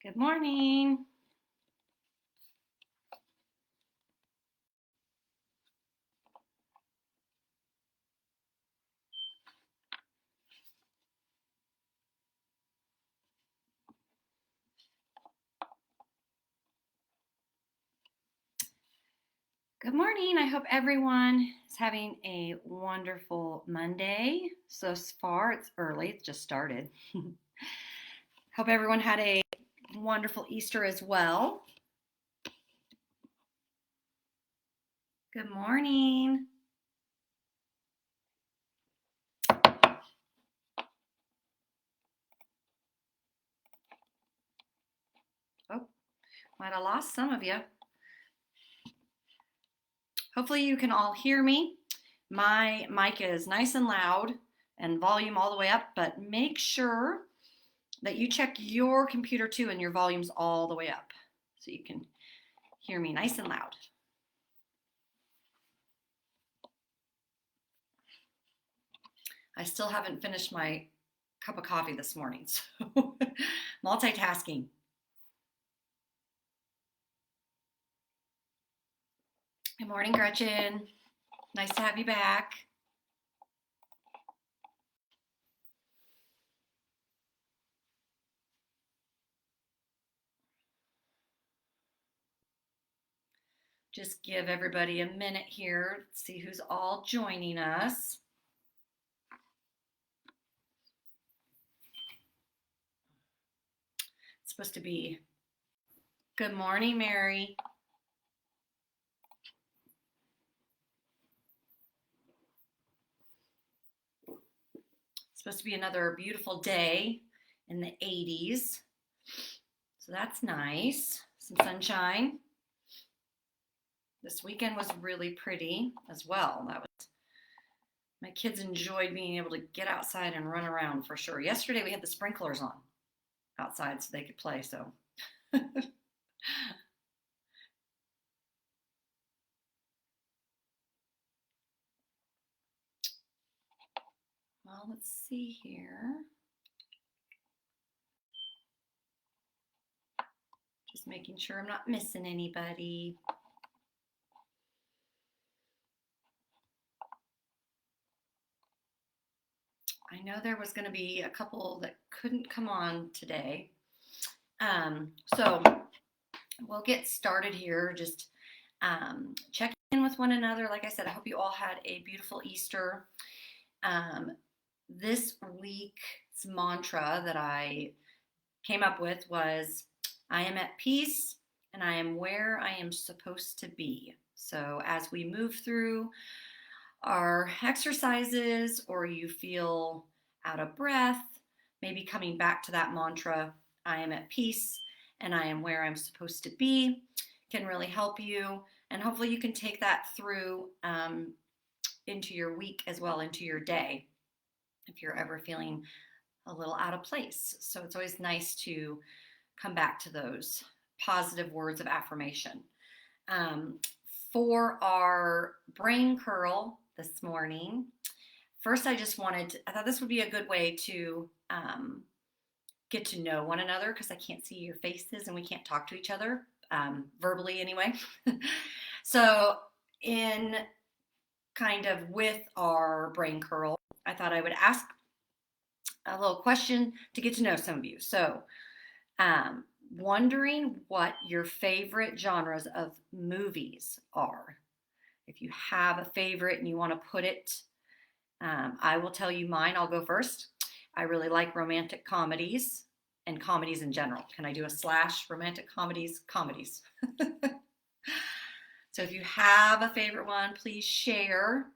Good morning. Good morning. I hope everyone is having a wonderful Monday. So far, it's early, it just started. Hope everyone had a wonderful Easter as well. Good morning. Oh, might have lost some of you. Hopefully, you can all hear me. My mic is nice and loud and volume all the way up, but make sure that you check your computer too and your volume's all the way up so you can hear me nice and loud. I still haven't finished my cup of coffee this morning, so multitasking. Good morning, Gretchen. Nice to have you back. Just give everybody a minute here, see who's all joining us. It's supposed to be good morning, Mary. It's supposed to be another beautiful day in the 80s. So that's nice. Some sunshine. This weekend was really pretty as well. My kids enjoyed being able to get outside and run around for sure. Yesterday we had the sprinklers on outside so they could play. So well, let's see here. Just making sure I'm not missing anybody. I know there was going to be a couple that couldn't come on today. So we'll get started here. Just check in with one another. Like I said, I hope you all had a beautiful Easter. This week's mantra that I came up with was, I am at peace and I am where I am supposed to be. So as we move through our exercises or you feel out of breath, maybe coming back to that mantra, I am at peace and I am where I'm supposed to be, can really help you. And hopefully you can take that through into your week as well, into your day, if you're ever feeling a little out of place. So it's always nice to come back to those positive words of affirmation. For our brain curl this morning, first I thought this would be a good way to get to know one another, because I can't see your faces and we can't talk to each other verbally anyway. So in kind of with our brain curl, I thought I would ask a little question to get to know some of you. So wondering what your favorite genres of movies are. If you have a favorite and you want to put it, I will tell you mine. I'll go first. I really like romantic comedies and comedies in general. Can I do a slash romantic comedies? Comedies. So if you have a favorite one, please share.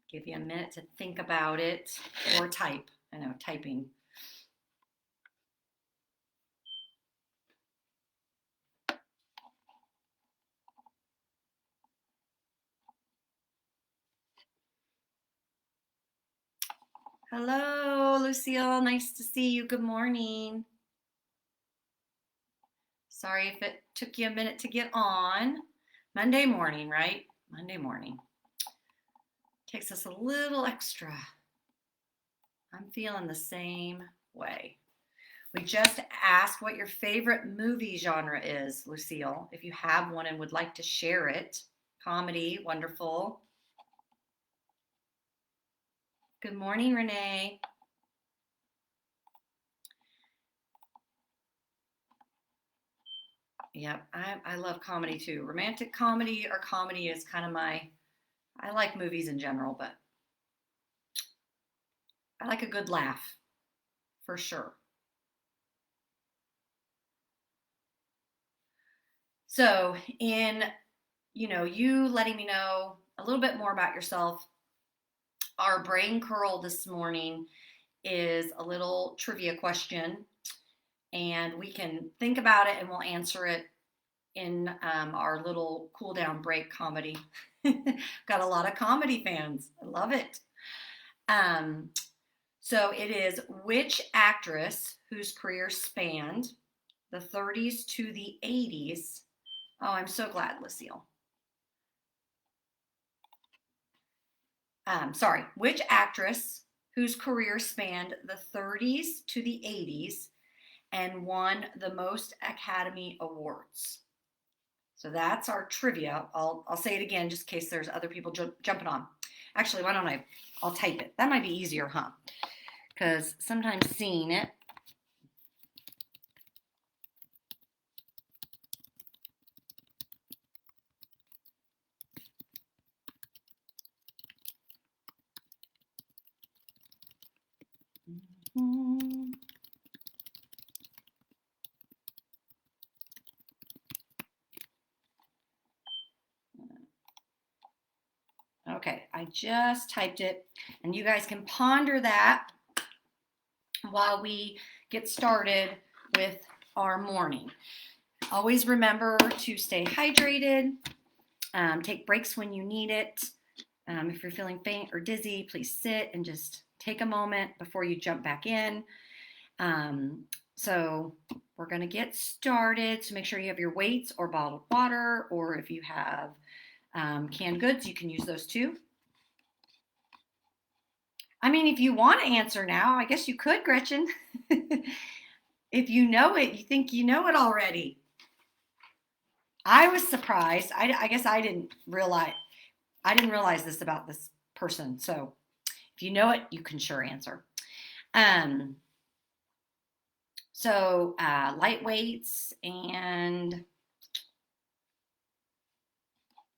Give you a minute to think about it or type. I know, typing. Hello, Hello, Lucille. Nice to see you. Good morning. Sorry if it took you a minute to get on. Monday morning, right? Monday morning. Takes us a little extra. I'm feeling the same way. We just asked what your favorite movie genre is, Lucille. If you have one and would like to share it. Comedy, wonderful. Good morning, Renee. Yep, I love comedy too. Romantic comedy or comedy is kind of I like movies in general, but I like a good laugh for sure. So, in you letting me know a little bit more about yourself, our brain curl this morning is a little trivia question, and we can think about it and we'll answer it in our little cool down break comedy. Got a lot of comedy fans. I love it. Um, so it is which actress whose career spanned the 30s to the 80s. Oh, I'm so glad, Lucille. Sorry, which actress whose career spanned the 30s to the 80s and won the most Academy Awards? So that's our trivia. I'll say it again just in case there's other people jumping on. Actually, why don't I'll type it. That might be easier, huh? Because sometimes seeing it. Mm-hmm. Okay, I just typed it, and you guys can ponder that while we get started with our morning. Always remember to stay hydrated, take breaks when you need it. If you're feeling faint or dizzy, please sit and just take a moment before you jump back in. So we're going to get started. So make sure you have your weights or bottled water, or if you have canned goods, you can use those too. I mean, if you want to answer now, I guess you could, Gretchen. If you know it, you think you know it already. I was surprised. I guess I didn't realize this about this person. So if you know it, you can sure answer. So light weights, and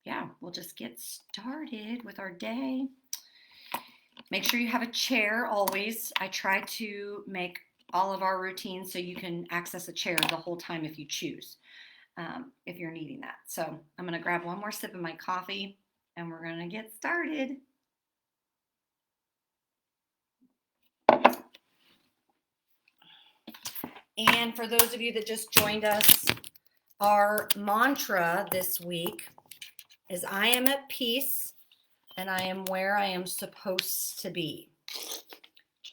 yeah, we'll just get started with our day. Make sure you have a chair always. I try to make all of our routines so you can access a chair the whole time if you choose, if you're needing that. So I'm going to grab one more sip of my coffee and we're going to get started. And for those of you that just joined us, our mantra this week is I am at peace and I am where I am supposed to be.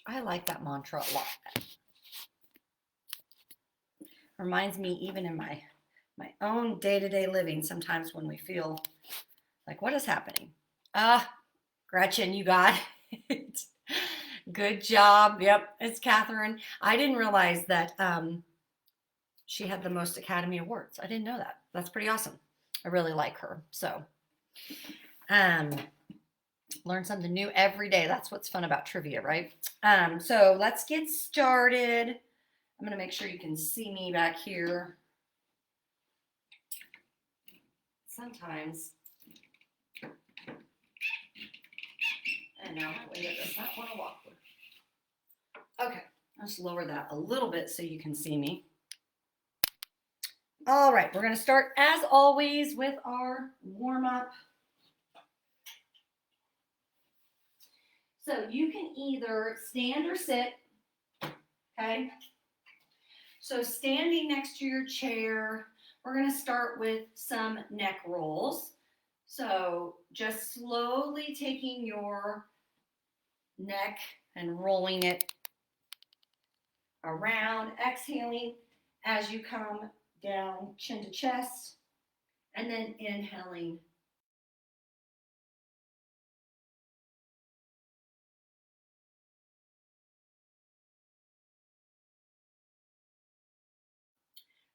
I like that mantra a lot. Reminds me even in my own day-to-day living sometimes when we feel like, what is happening? Gretchen, you got it. Good job. Yep, it's Catherine. I didn't realize that she had the most Academy Awards. I didn't know that. That's pretty awesome. I really like her. So learn something new every day. That's what's fun about trivia, right? So let's get started. I'm going to make sure you can see me back here. Sometimes, I know my window does not want to walk. Okay, I'll just lower that a little bit so you can see me. All right, we're going to start as always with our warm-up. So you can either stand or sit, okay? So standing next to your chair, we're going to start with some neck rolls. So just slowly taking your neck and rolling it around, exhaling as you come down, chin to chest, and then inhaling.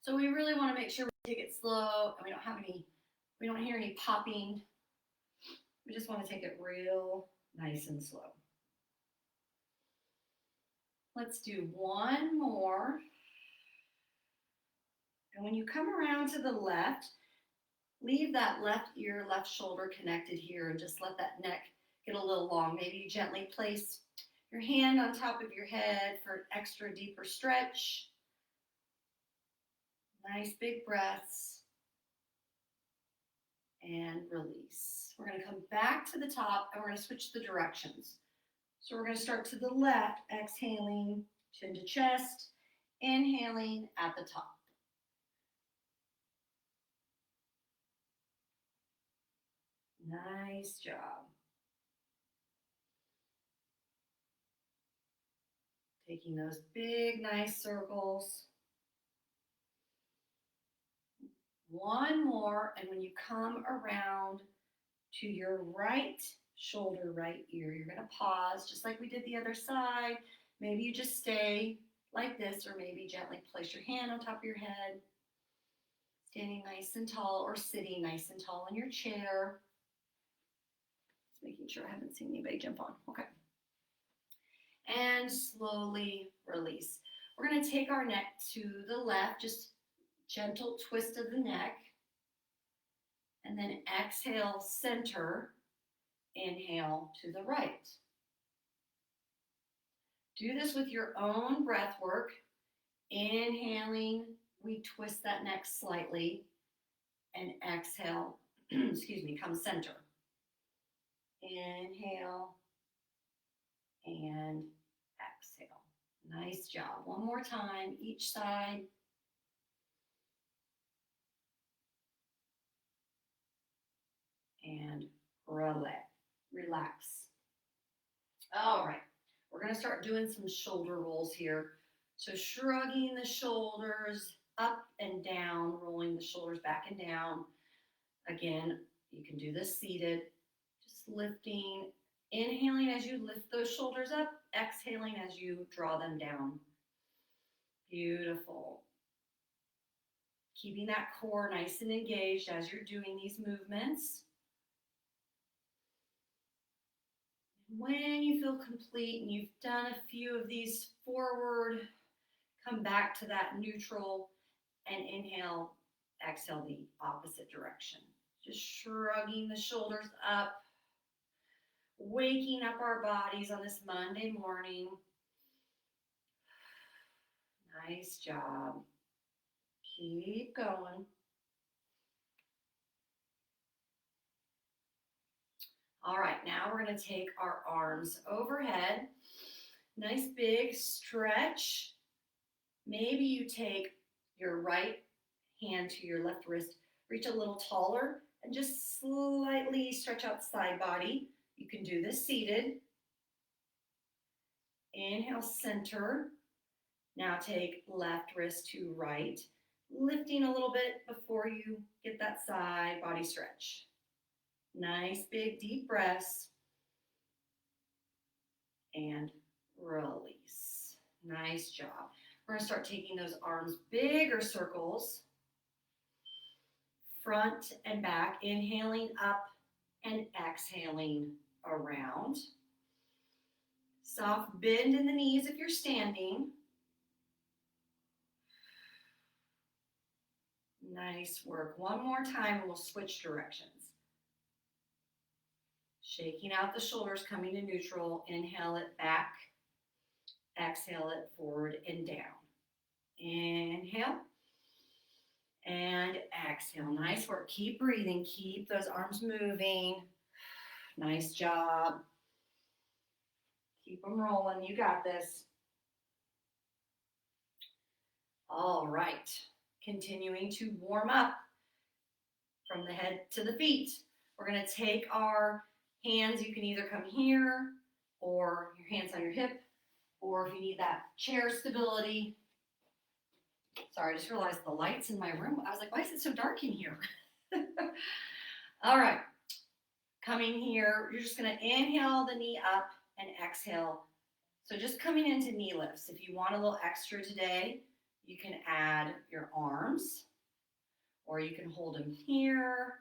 So we really want to make sure we take it slow and we don't hear any popping. We just want to take it real nice and slow. Let's do one more. And when you come around to the left, leave that left ear, left shoulder connected here and just let that neck get a little long. Maybe you gently place your hand on top of your head for an extra deeper stretch. Nice big breaths. And release. We're going to come back to the top and we're going to switch the directions. So we're going to start to the left, exhaling, chin to chest, inhaling at the top. Nice job. Taking those big, nice circles. One more, and when you come around to your right shoulder, right ear, you're going to pause just like we did the other side. Maybe you just stay like this, or maybe gently place your hand on top of your head, standing nice and tall, or sitting nice and tall in your chair. Just making sure I haven't seen anybody jump on. Okay. And slowly release. We're going to take our neck to the left, just gentle twist of the neck, and then exhale, center, inhale to the right. Do this with your own breath work. Inhaling, we twist that neck slightly, and exhale, excuse me, come center. Inhale and exhale. Nice job. One more time, each side. And relax. All right, we're going to start doing some shoulder rolls here. So shrugging the shoulders up and down, rolling the shoulders back and down. Again, you can do this seated, just lifting, inhaling as you lift those shoulders up, exhaling as you draw them down. Beautiful. Keeping that core nice and engaged as you're doing these movements. When you feel complete and you've done a few of these forward, come back to that neutral and inhale, exhale the opposite direction. Just shrugging the shoulders up, waking up our bodies on this Monday morning. Nice job. Keep going. All right, now we're going to take our arms overhead. Nice big stretch. Maybe you take your right hand to your left wrist, reach a little taller, and just slightly stretch out the side body. You can do this seated. Inhale, center. Now take left wrist to right, lifting a little bit before you get that side body stretch. Nice big deep breaths. And release. Nice job. We're going to start taking those arms bigger circles, front and back, inhaling up and exhaling around. Soft bend in the knees if you're standing. Nice work. One more time and we'll switch directions. Shaking out the shoulders, coming to neutral. Inhale it back. Exhale it forward and down. Inhale and exhale. Nice work. Keep breathing. Keep those arms moving. Nice job. Keep them rolling. You got this. All right. Continuing to warm up from the head to the feet. We're going to take our hands. You can either come here or your hands on your hip. or if you need that chair stability. Sorry, I just realized the lights in my room. I was like, why is it so dark in here? All right, coming here, you're just gonna inhale the knee up and exhale. So just coming into knee lifts. If you want a little extra today, you can add your arms, or you can hold them here.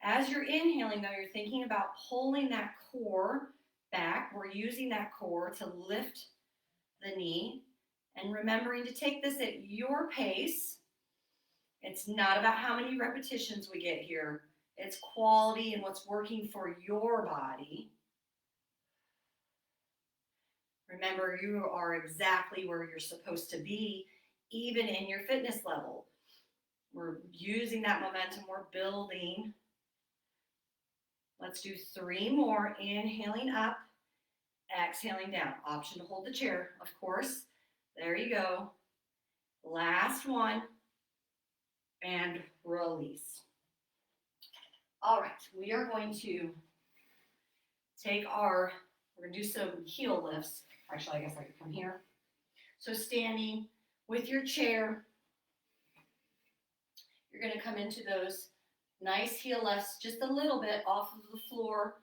As you're inhaling, though, you're thinking about pulling that core back. We're using that core to lift the knee and remembering to take this at your pace. It's not about how many repetitions we get here. It's quality and what's working for your body. Remember, you are exactly where you're supposed to be, even in your fitness level. We're using that momentum, we're building. Let's do 3 more. Inhaling up, exhaling down. Option to hold the chair, of course. There you go. Last one. And release. All right, we are going to we're going to do some heel lifts. Actually, I guess I could come here. So standing with your chair, you're going to come into those nice heel lifts, just a little bit off of the floor,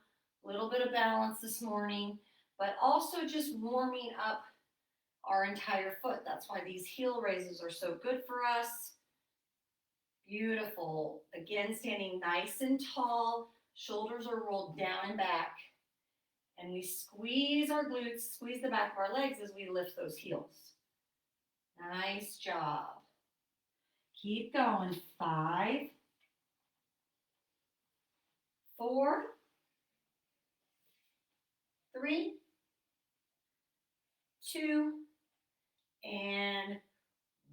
a little bit of balance this morning, but also just warming up our entire foot. That's why these heel raises are so good for us. Beautiful. Again, standing nice and tall, shoulders are rolled down and back, and we squeeze our glutes, squeeze the back of our legs as we lift those heels. Nice job. Keep going. 5, 4, 3, 2, and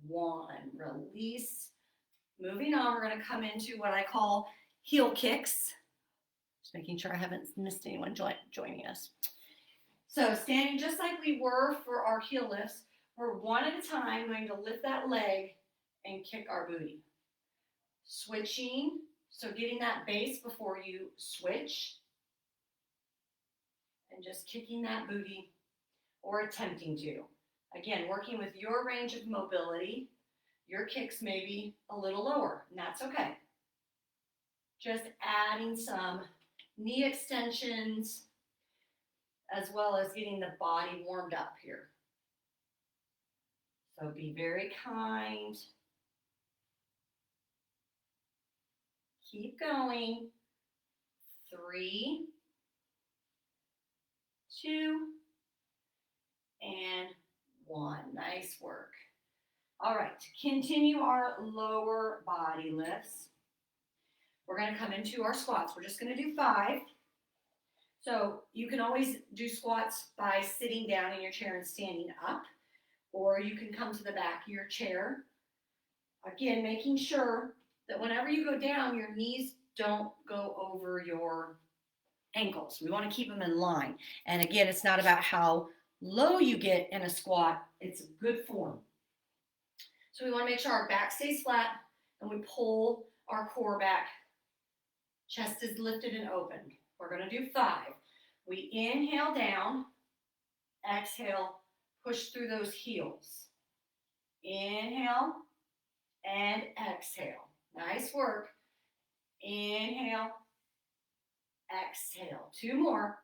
1. Release. Moving on, we're going to come into what I call heel kicks. Just making sure I haven't missed anyone joining us. So standing just like we were for our heel lifts, we're one at a time going to lift that leg and kick our booty. Switching, so getting that base before you switch. And just kicking that booty or attempting to. Again, working with your range of mobility. Your kicks may be a little lower, and that's okay. Just adding some knee extensions as well as getting the body warmed up here. So be very kind. Keep going. 3, 2, and 1. Nice work. All right, to continue our lower body lifts, we're going to come into our squats. We're just going to do 5. So you can always do squats by sitting down in your chair and standing up, or you can come to the back of your chair. Again, making sure that whenever you go down, your knees don't go over your ankles. We want to keep them in line. And again, it's not about how low you get in a squat. It's a good form. So we want to make sure our back stays flat and we pull our core back. Chest is lifted and open. We're going to do 5. We inhale down, exhale, push through those heels. Inhale and exhale. Nice work. Inhale, exhale. 2 more.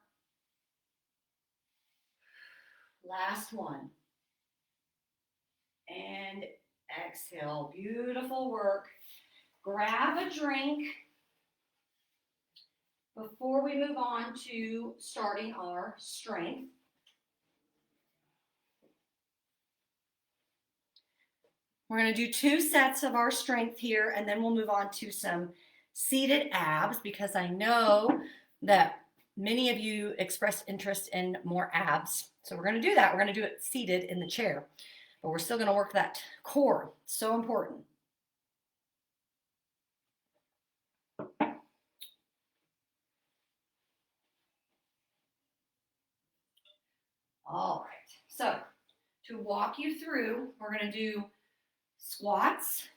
Last one. And exhale. Beautiful work. Grab a drink before we move on to starting our strength. We're going to do 2 sets of our strength here, and then we'll move on to some seated abs, because I know that many of you expressed interest in more abs. So we're going to do that. We're going to do it seated in the chair. But we're still going to work that core. So important. All right. So to walk you through, we're going to do squats,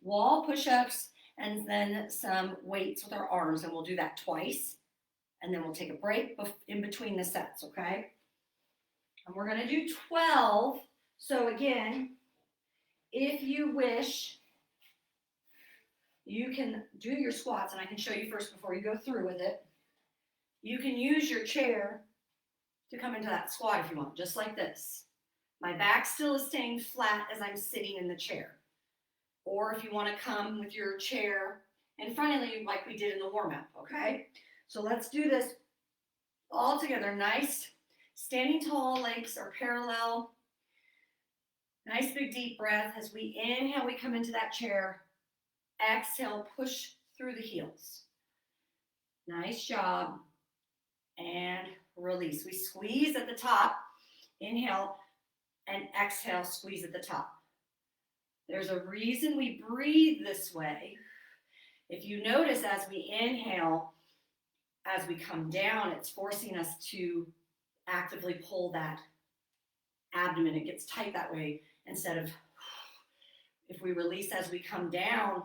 wall push-ups, and then some weights with our arms. And we'll do that twice. And then we'll take a break in between the sets, okay? And we're going to do 12. So again, if you wish, you can do your squats, and I can show you first before you go through with it. You can use your chair to come into that squat if you want, just like this. My back still is staying flat as I'm sitting in the chair. Or if you want to come with your chair in front of you like we did in the warm-up, okay? So let's do this all together. Nice, standing tall, legs are parallel. Nice big deep breath. As we inhale, we come into that chair. Exhale, push through the heels. Nice job. And release. We squeeze at the top. Inhale and exhale, squeeze at the top. There's a reason we breathe this way. If you notice, as we inhale, as we come down, it's forcing us to actively pull that abdomen. It gets tight that way instead of, if we release as we come down,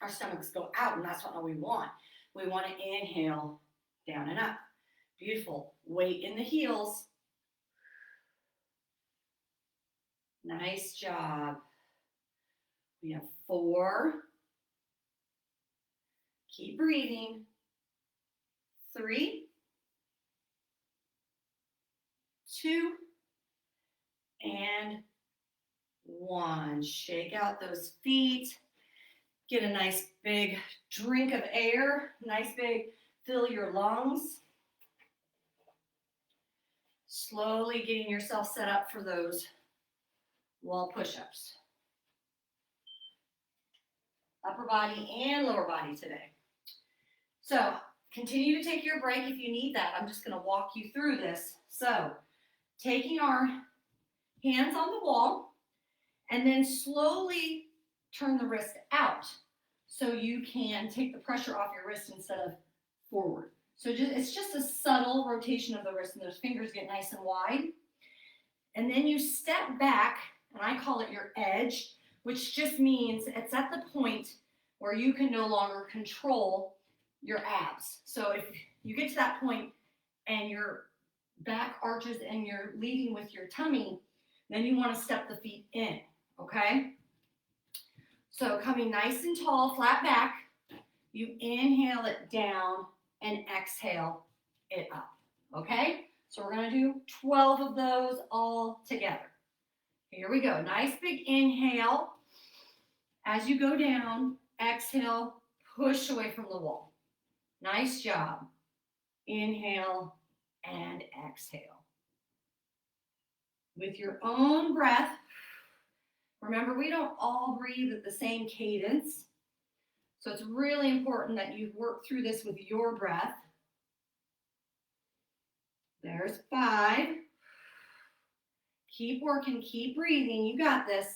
our stomachs go out, and that's what we want. We want to inhale down and up. Beautiful. Weight in the heels. Nice job. We have 4. Keep breathing. 3, 2, and 1. Shake out those feet. Get a nice big drink of air. Nice big, fill your lungs. Slowly getting yourself set up for those wall push-ups. Upper body and lower body today. So continue to take your break if you need that. I'm just going to walk you through this. So taking our hands on the wall and then slowly turn the wrist out so you can take the pressure off your wrist instead of forward. So it's just a subtle rotation of the wrist, and those fingers get nice and wide. And then you step back, and I call it your edge, which just means it's at the point where you can no longer control your abs. So if you get to that point and your back arches and you're leading with your tummy, then you want to step the feet in, okay? So coming nice and tall, flat back, you inhale it down and exhale it up, okay? So we're going to do 12 of those all together. Here we go. Nice big inhale. As you go down, exhale, push away from the wall. Nice job. Inhale and exhale. With your own breath, remember, we don't all breathe at the same cadence. So it's really important that you work through this with your breath. There's 5. Keep working, keep breathing. You got this.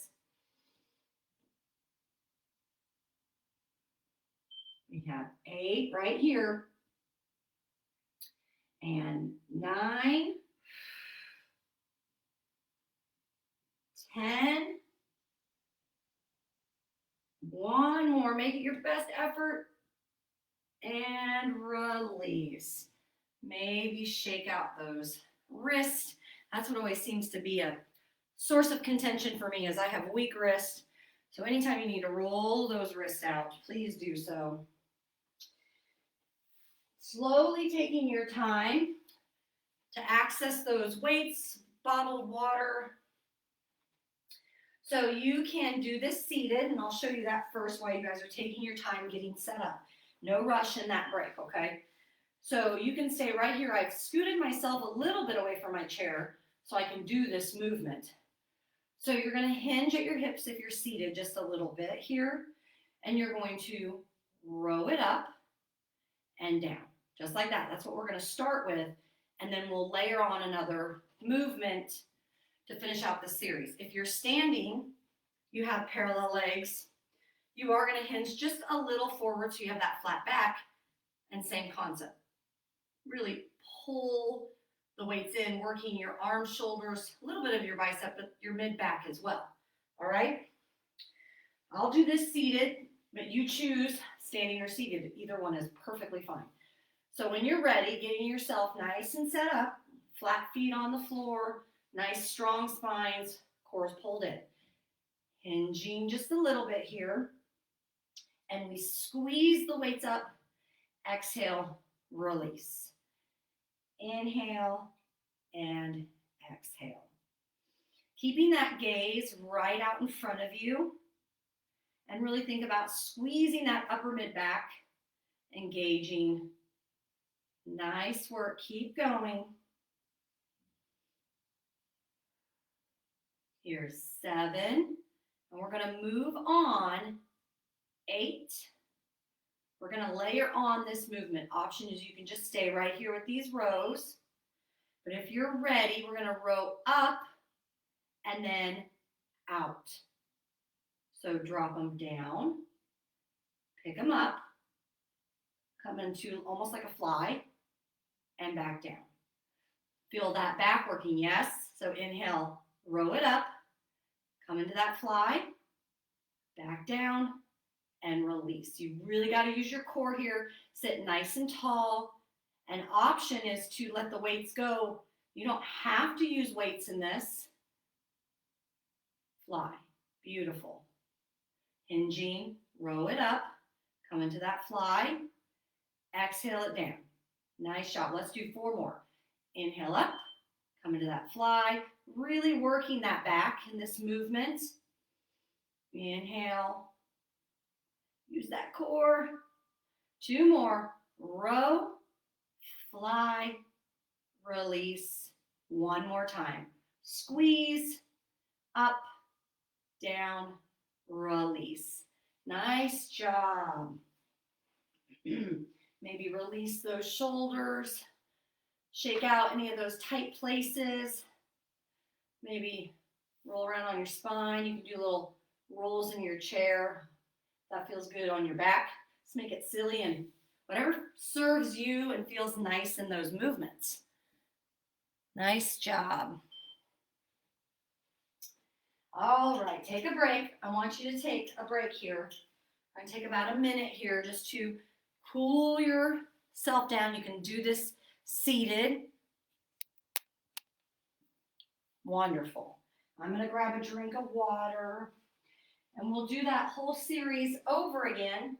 We have 8 right here. And 9. 10. One more. Make it your best effort. And release. Maybe shake out those wrists. That's what always seems to be a source of contention for me, is I have weak wrists. So anytime you need to roll those wrists out, please do so. Slowly taking your time to access those weights, bottled water. So you can do this seated, and I'll show you that first while you guys are taking your time getting set up. No rush in that break, okay? So you can stay right here. I've scooted myself a little bit away from my chair so I can do this movement. So you're going to hinge at your hips if you're seated just a little bit here, and you're going to row it up and down, just like that. That's what we're going to start with, and then we'll layer on another movement to finish out the series. If you're standing, you have parallel legs. You are going to hinge just a little forward so you have that flat back, and same concept. Really pull the weights in, working your arms, shoulders, a little bit of your bicep, but your mid-back as well. All right? I'll do this seated, but you choose standing or seated. Either one is perfectly fine. So when you're ready, getting yourself nice and set up, flat feet on the floor, Nice strong spines, core is pulled in. Hinging just a little bit here. And we squeeze the weights up. Exhale, release. Inhale and exhale. Keeping that gaze right out in front of you. And really think about squeezing that upper mid back. Engaging. Nice work. Keep going. Here's 7. And we're going to move on. 8. We're going to layer on this movement. Option is you can just stay right here with these rows. But if you're ready, we're going to row up and then out. So drop them down, pick them up, come into almost like a fly, and back down. Feel that back working, yes? So inhale, row it up, come into that fly, back down, and release. You really got to use your core here. Sit nice and tall. An option is to let the weights go. You don't have to use weights in this. Fly. Beautiful. Hinging, row it up, come into that fly, exhale it down. Nice job. Let's do 4 more. Inhale up, come into that fly, really working that back in this movement. Inhale, use that core. 2 more. Row, fly, release. 1 more time. Squeeze, up, down, release. Nice job. Maybe release those shoulders. Shake out any of those tight places. Maybe roll around on your spine. You can do little rolls in your chair. That feels good on your back. Let's make it silly and whatever serves you and feels nice in those movements. Nice job. All right, take a break. I want you to take a break here. I'm going to take about a minute here just to cool yourself down. You can do this seated. Wonderful. I'm going to grab a drink of water, and we'll do that whole series over again.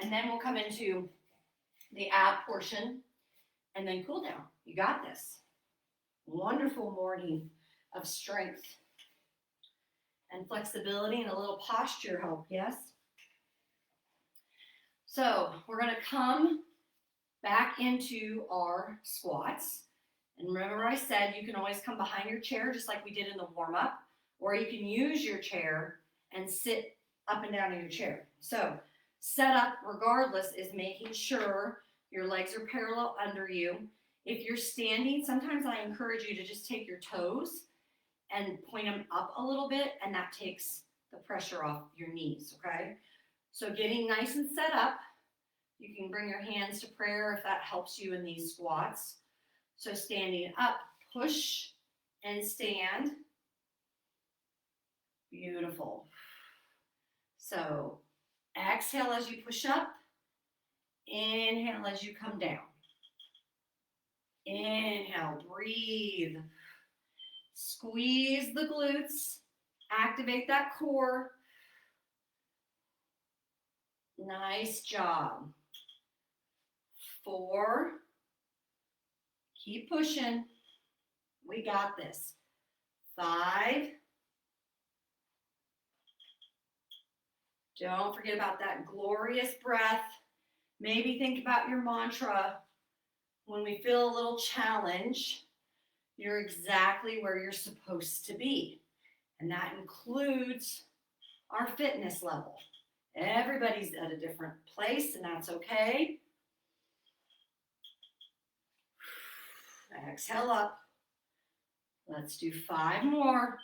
And then we'll come into the ab portion and then cool down. You got this. Wonderful morning of strength and flexibility and a little posture help, yes? So we're going to come back into our squats. And remember I said you can always come behind your chair just like we did in the warm-up, or you can use your chair and sit up and down in your chair. So set up regardless is making sure your legs are parallel under you. If you're standing, sometimes I encourage you to just take your toes and point them up a little bit, and that takes the pressure off your knees, okay? So getting nice and set up, you can bring your hands to prayer if that helps you in these squats. So standing up, push and stand. Beautiful. So exhale as you push up, inhale as you come down. Inhale, breathe. Squeeze the glutes, activate that core. Nice job. 4. Keep pushing. We got this. 5. Don't forget about that glorious breath. Maybe think about your mantra. When we feel a little challenge, you're exactly where you're supposed to be. And that includes our fitness level. Everybody's at a different place, and that's okay. Exhale up. Let's do 5 more.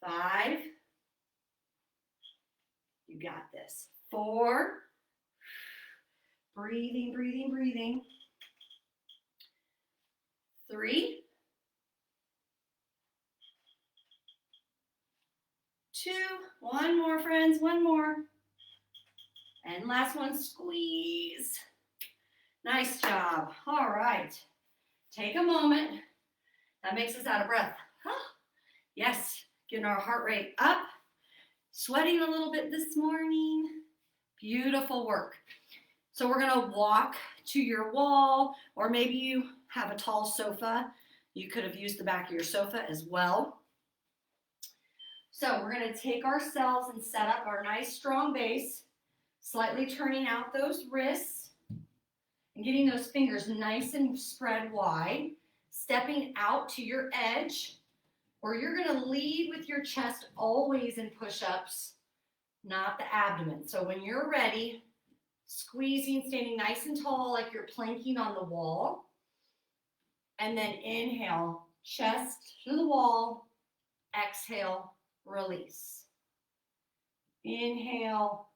5. You got this. 4. Breathing, breathing, breathing. 3. 2. 1 more, friends. 1 more. And last one, squeeze. Nice job. All right. Take a moment. That makes us out of breath. Yes, getting our heart rate up. Sweating a little bit this morning. Beautiful work. So we're going to walk to your wall, or maybe you have a tall sofa. You could have used the back of your sofa as well. So we're going to take ourselves and set up our nice strong base, slightly turning out those wrists and getting those fingers nice and spread wide, stepping out to your edge, or you're going to lead with your chest always in push-ups, not the abdomen. So when you're ready, squeezing, standing nice and tall like you're planking on the wall, and then inhale, chest to the wall, exhale, release. Inhale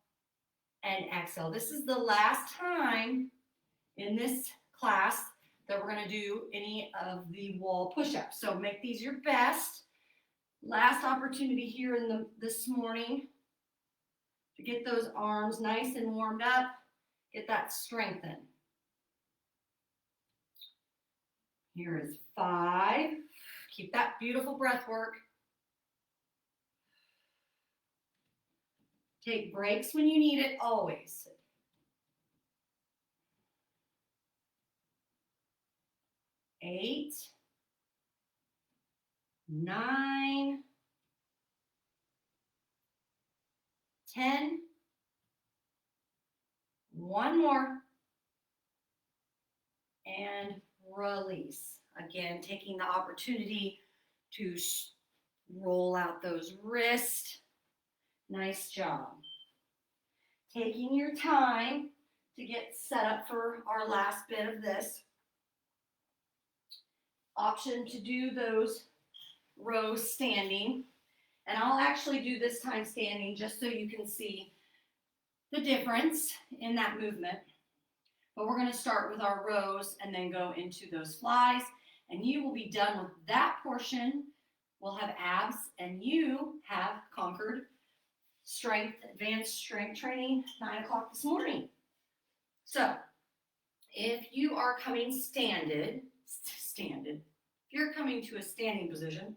and exhale. This is the last time in this class that we're going to do any of the wall push-ups. So make these your best. Last opportunity here this morning to get those arms nice and warmed up, get that strengthened. Here is 5. Keep that beautiful breath work. Take breaks when you need it, always. 8, 9, 10. One more. And release. Again, taking the opportunity to roll out those wrists. Nice job. Taking your time to get set up for our last bit of this. Option to do those rows standing. And I'll actually do this time standing just so you can see the difference in that movement. But we're going to start with our rows and then go into those flies. And you will be done with that portion. We'll have abs, and you have conquered strength, advanced strength training, 9 o'clock this morning. So if you are coming standed, if you're coming to a standing position,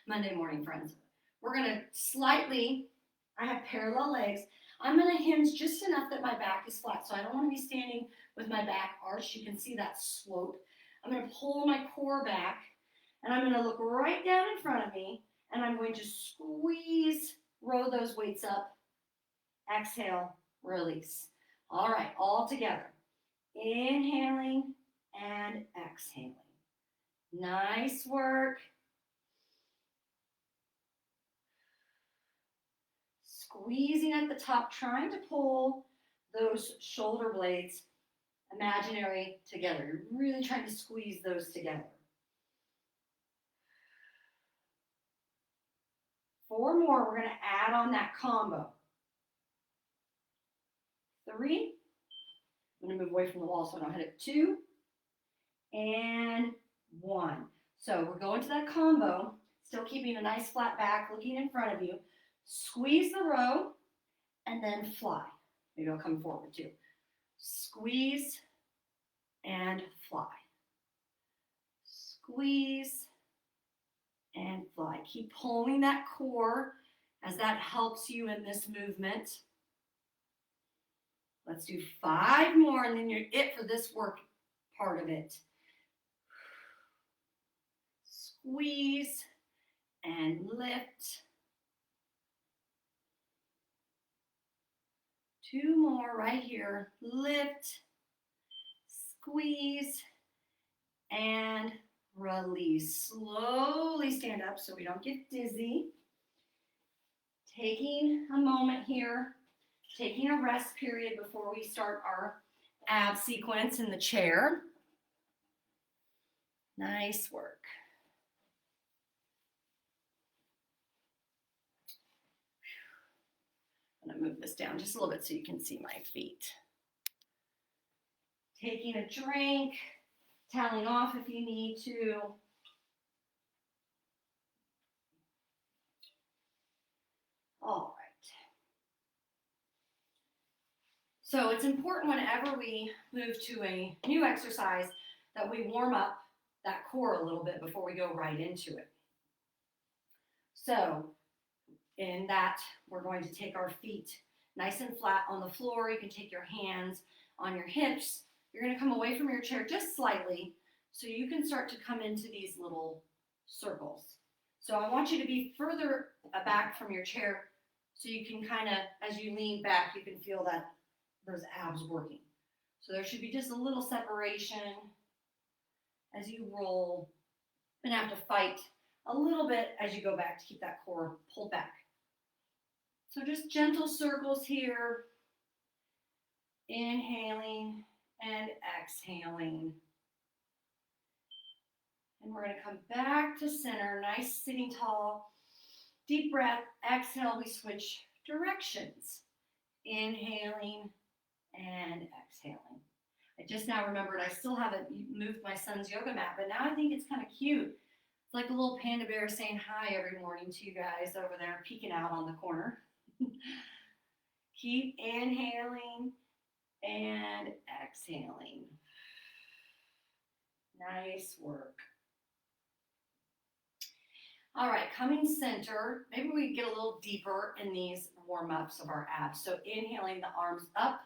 Monday morning, friends, we're going to slightly, I have parallel legs. I'm going to hinge just enough that my back is flat. So I don't want to be standing with my back arched. You can see that slope. I'm going to pull my core back, and I'm going to look right down in front of me, and I'm going to squeeze, row those weights up. Exhale, release. All right, all together. Inhaling and exhaling. Nice work. Squeezing at the top, trying to pull those shoulder blades imaginary together. You're really trying to squeeze those together. 4 more. We're going to add on that combo. 3. I'm going to move away from the wall so I don't hit it. 2 and 1. So we're going to that combo, still keeping a nice flat back, looking in front of you. Squeeze the row and then fly. Maybe I'll come forward too. Squeeze and fly. Squeeze and fly. Keep pulling that core as that helps you in this movement. Let's do 5 more, and then you're it for this work part of it. Squeeze and lift. 2 more right here. Lift, squeeze, and release. Slowly stand up so we don't get dizzy. Taking a moment here, taking a rest period before we start our ab sequence in the chair. Nice work. I'm going to move this down just a little bit so you can see my feet. Taking a drink, toweling off if you need to. All right. So it's important whenever we move to a new exercise that we warm up that core a little bit before we go right into it. So in that, we're going to take our feet nice and flat on the floor. You can take your hands on your hips. You're going to come away from your chair just slightly so you can start to come into these little circles. So I want you to be further back from your chair so you can kind of, as you lean back, you can feel that those abs working. So there should be just a little separation as you roll. You're going to have to fight a little bit as you go back to keep that core pulled back. So just gentle circles here, inhaling and exhaling. And we're going to come back to center, nice sitting tall. Deep breath, exhale, we switch directions. Inhaling and exhaling. I just now remembered I still haven't moved my son's yoga mat, but now I think it's kind of cute. It's like a little panda bear saying hi every morning to you guys over there, peeking out on the corner. Keep inhaling and exhaling. Nice work. All right, coming center, maybe we get a little deeper in these warm-ups of our abs. So inhaling the arms up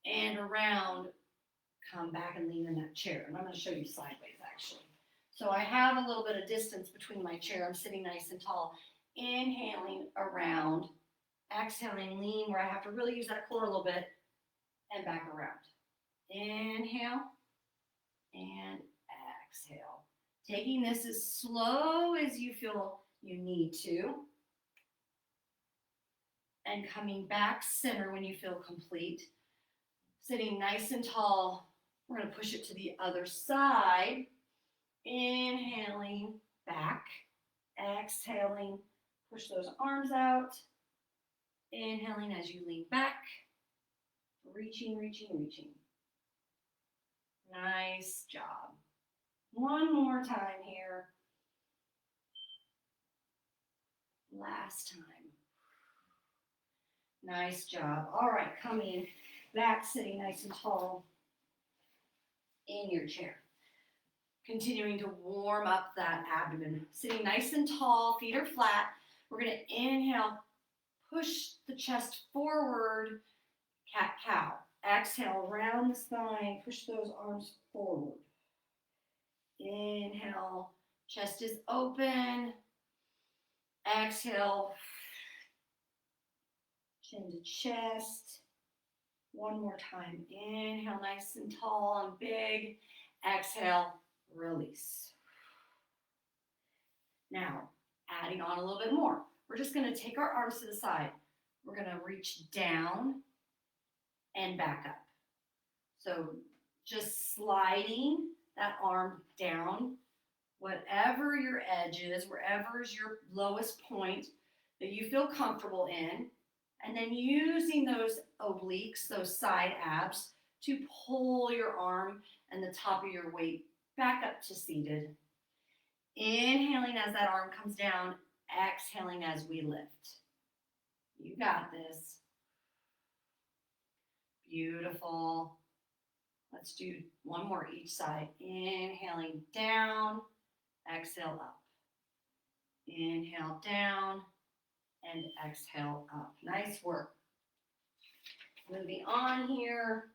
and around, come back and lean in that chair. And I'm going to show you sideways actually. So I have a little bit of distance between my chair. I'm sitting nice and tall. Inhaling around, exhaling, lean where I have to really use that core a little bit, and back around. Inhale and exhale. Taking this as slow as you feel you need to. And coming back center when you feel complete. Sitting nice and tall. We're going to push it to the other side. Inhaling back. Exhaling. Push those arms out. Inhaling as you lean back. Reaching, reaching, reaching. Nice job. One more time here. Last time. Nice job. All right, coming back, sitting nice and tall in your chair. Continuing to warm up that abdomen. Sitting nice and tall, feet are flat. We're going to inhale, push the chest forward, cat-cow. Exhale, round the spine, push those arms forward. Inhale, chest is open. Exhale, chin to chest. One more time. Inhale, nice and tall and big. Exhale, release. Now, adding on a little bit more. We're just going to take our arms to the side. We're going to reach down and back up. So just sliding that arm down, whatever your edge is, wherever is your lowest point that you feel comfortable in, and then using those obliques, those side abs, to pull your arm and the top of your weight back up to seated. Inhaling as that arm comes down, exhaling as we lift. You got this. Beautiful. Let's do one more each side. Inhaling down, exhale up. Inhale down and exhale up. Nice work. Moving on here.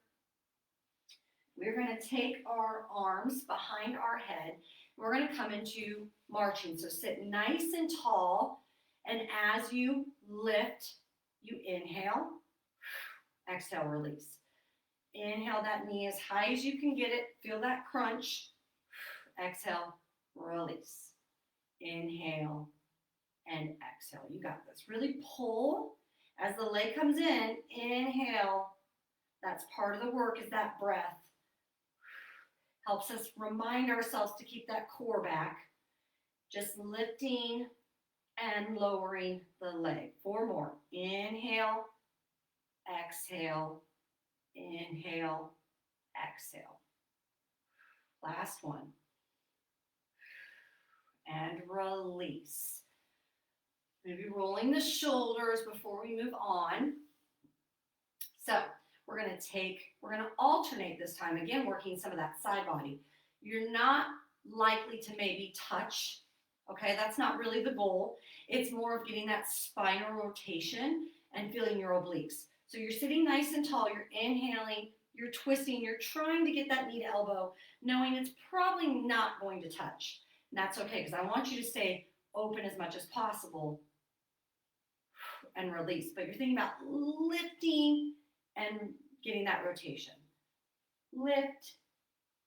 We're going to take our arms behind our head. We're going to come into marching. So sit nice and tall. And as you lift, you inhale, exhale, release. Inhale that knee as high as you can get it. Feel that crunch. Exhale, release. Inhale and exhale. You got this. Really pull as the leg comes in. Inhale. That's part of the work, is that breath. Helps us remind ourselves to keep that core back. Just lifting and lowering the leg. 4 more. Inhale, exhale, inhale, exhale. Last one. And release. Maybe rolling the shoulders before we move on. So we're going to alternate this time. Again, working some of that side body. You're not likely to maybe touch. Okay, that's not really the goal. It's more of getting that spinal rotation and feeling your obliques. So you're sitting nice and tall, you're inhaling, you're twisting, you're trying to get that knee to elbow, knowing it's probably not going to touch. And that's okay, because I want you to stay open as much as possible and release. But you're thinking about lifting and getting that rotation. Lift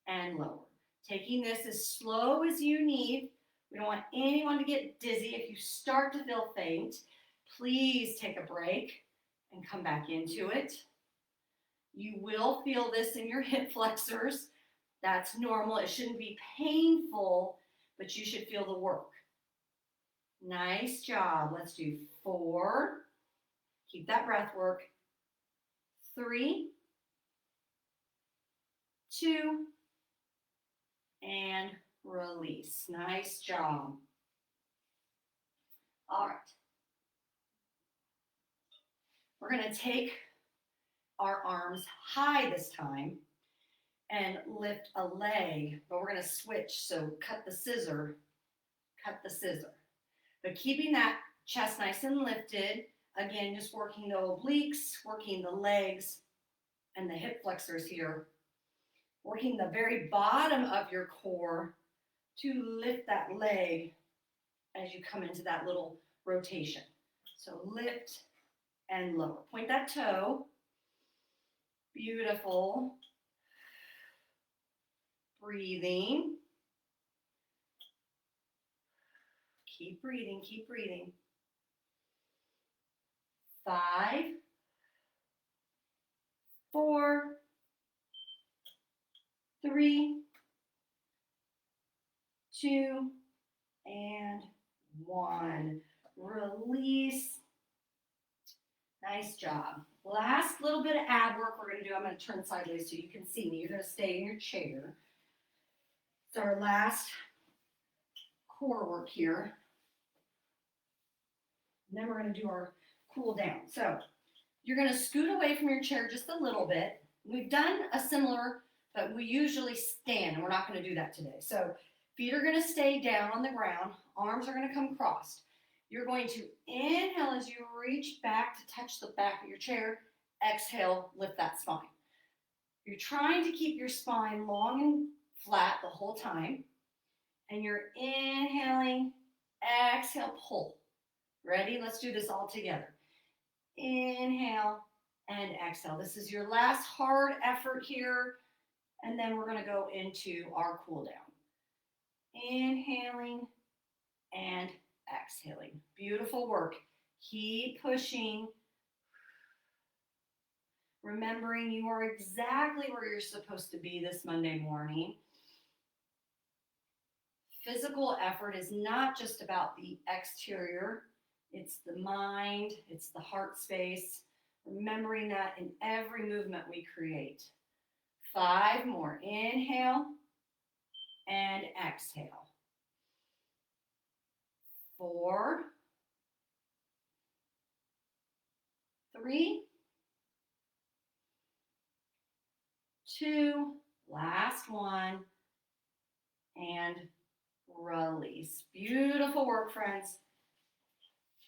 and lower. Taking this as slow as you need. We don't want anyone to get dizzy. If you start to feel faint, please take a break and come back into it. You will feel this in your hip flexors. That's normal. It shouldn't be painful, but you should feel the work. Nice job. Let's do 4. Keep that breath work. 3, 2, and release. Nice job. All right. We're going to take our arms high this time and lift a leg, but we're going to switch. So cut the scissor. But keeping that chest nice and lifted. Again, just working the obliques, working the legs and the hip flexors here. Working the very bottom of your core to lift that leg as you come into that little rotation. So lift and lower. Point that toe. Beautiful. Breathing. Keep breathing, keep breathing. 5, 4, 3, 2, and 1. Release. Nice job. Last little bit of ab work we're going to do. I'm going to turn sideways so you can see me. You're going to stay in your chair. It's our last core work here. And then we're going to do our cool down. So you're going to scoot away from your chair just a little bit. We've done a similar, but we usually stand, and we're not going to do that today. So feet are going to stay down on the ground. Arms are going to come crossed. You're going to inhale as you reach back to touch the back of your chair. Exhale, lift that spine. You're trying to keep your spine long and flat the whole time. And you're inhaling, exhale, pull. Ready? Let's do this all together. Inhale and exhale. This is your last hard effort here. And then we're going to go into our cool down. Inhaling and exhaling. Beautiful work. Keep pushing. Remembering you are exactly where you're supposed to be this Monday morning. Physical effort is not just about the exterior. It's the mind, it's the heart space. Remembering that in every movement we create. 5 more. Inhale and exhale. 4, 3, 2, last one, and release. Beautiful work, friends.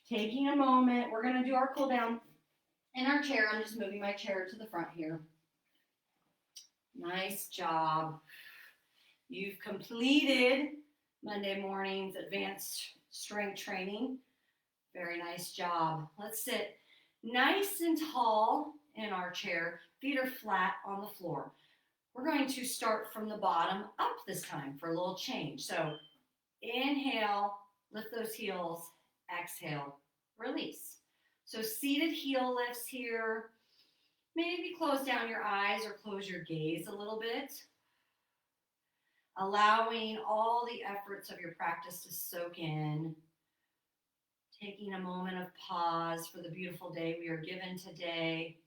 Taking a moment, we're going to do our cool down in our chair. I'm just moving my chair to the front here. Nice job. You've completed Monday morning's advanced strength training. Very nice job. Let's sit nice and tall in our chair. Feet are flat on the floor. We're going to start from the bottom up this time for a little change. So inhale, lift those heels, exhale, release. So seated heel lifts here. Maybe close down your eyes or close your gaze a little bit. Allowing all the efforts of your practice to soak in. Taking a moment of pause for the beautiful day we are given today.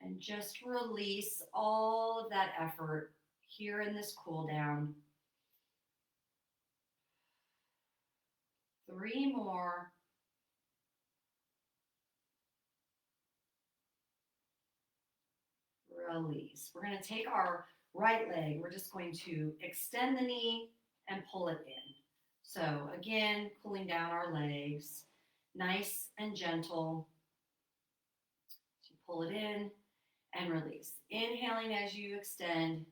And just release all of that effort here in this cool down. 3 more. Release. We're going to take our Right leg, we're just going to extend the knee and pull it in. So again, cooling down our legs, nice and gentle. So pull it in and release. Inhaling as you extend,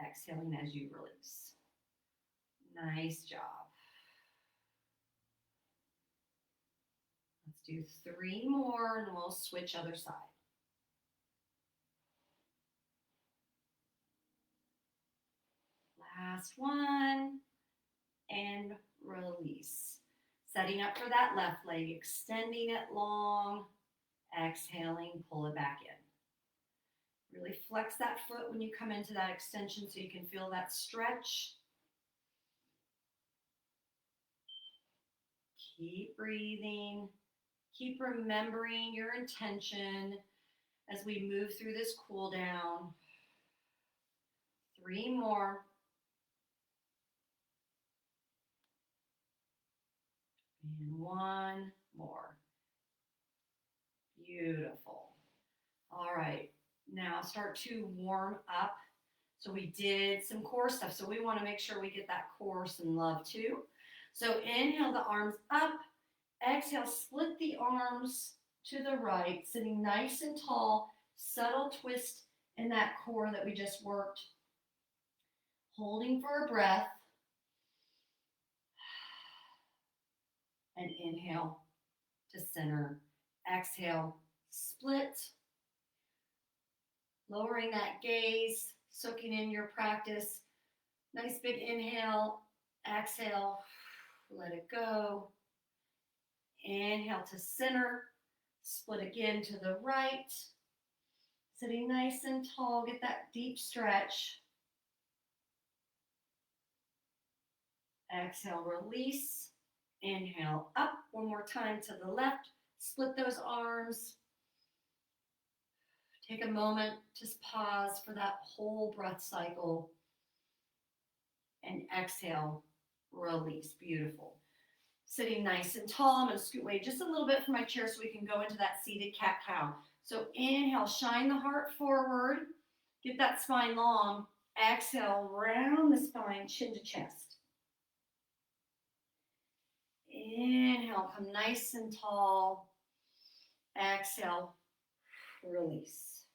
exhaling as you release. Nice job. Let's do 3 more and we'll switch other side. Last one and release. Setting up for that left leg, extending it long, exhaling, pull it back in. Really flex that foot when you come into that extension so you can feel that stretch. Keep breathing. Keep remembering your intention as we move through this cool down. 3 more. And 1 more. Beautiful. All right. Now start to warm up. So we did some core stuff. So we want to make sure we get that core some love too. So inhale the arms up. Exhale, split the arms to the right, sitting nice and tall. Subtle twist in that core that we just worked. Holding for a breath. And inhale to center. Exhale, split. Lowering that gaze, soaking in your practice. Nice big inhale, exhale, let it go. Inhale to center, split again to the right. Sitting nice and tall, get that deep stretch. Exhale, release. Inhale, up. 1 more time to the left. Split those arms. Take a moment, just pause for that whole breath cycle. And exhale, release. Beautiful. Sitting nice and tall. I'm going to scoot away just a little bit from my chair so we can go into that seated cat-cow. So inhale, shine the heart forward. Get that spine long. Exhale, round the spine, chin to chest. Inhale, come nice and tall. Exhale, release.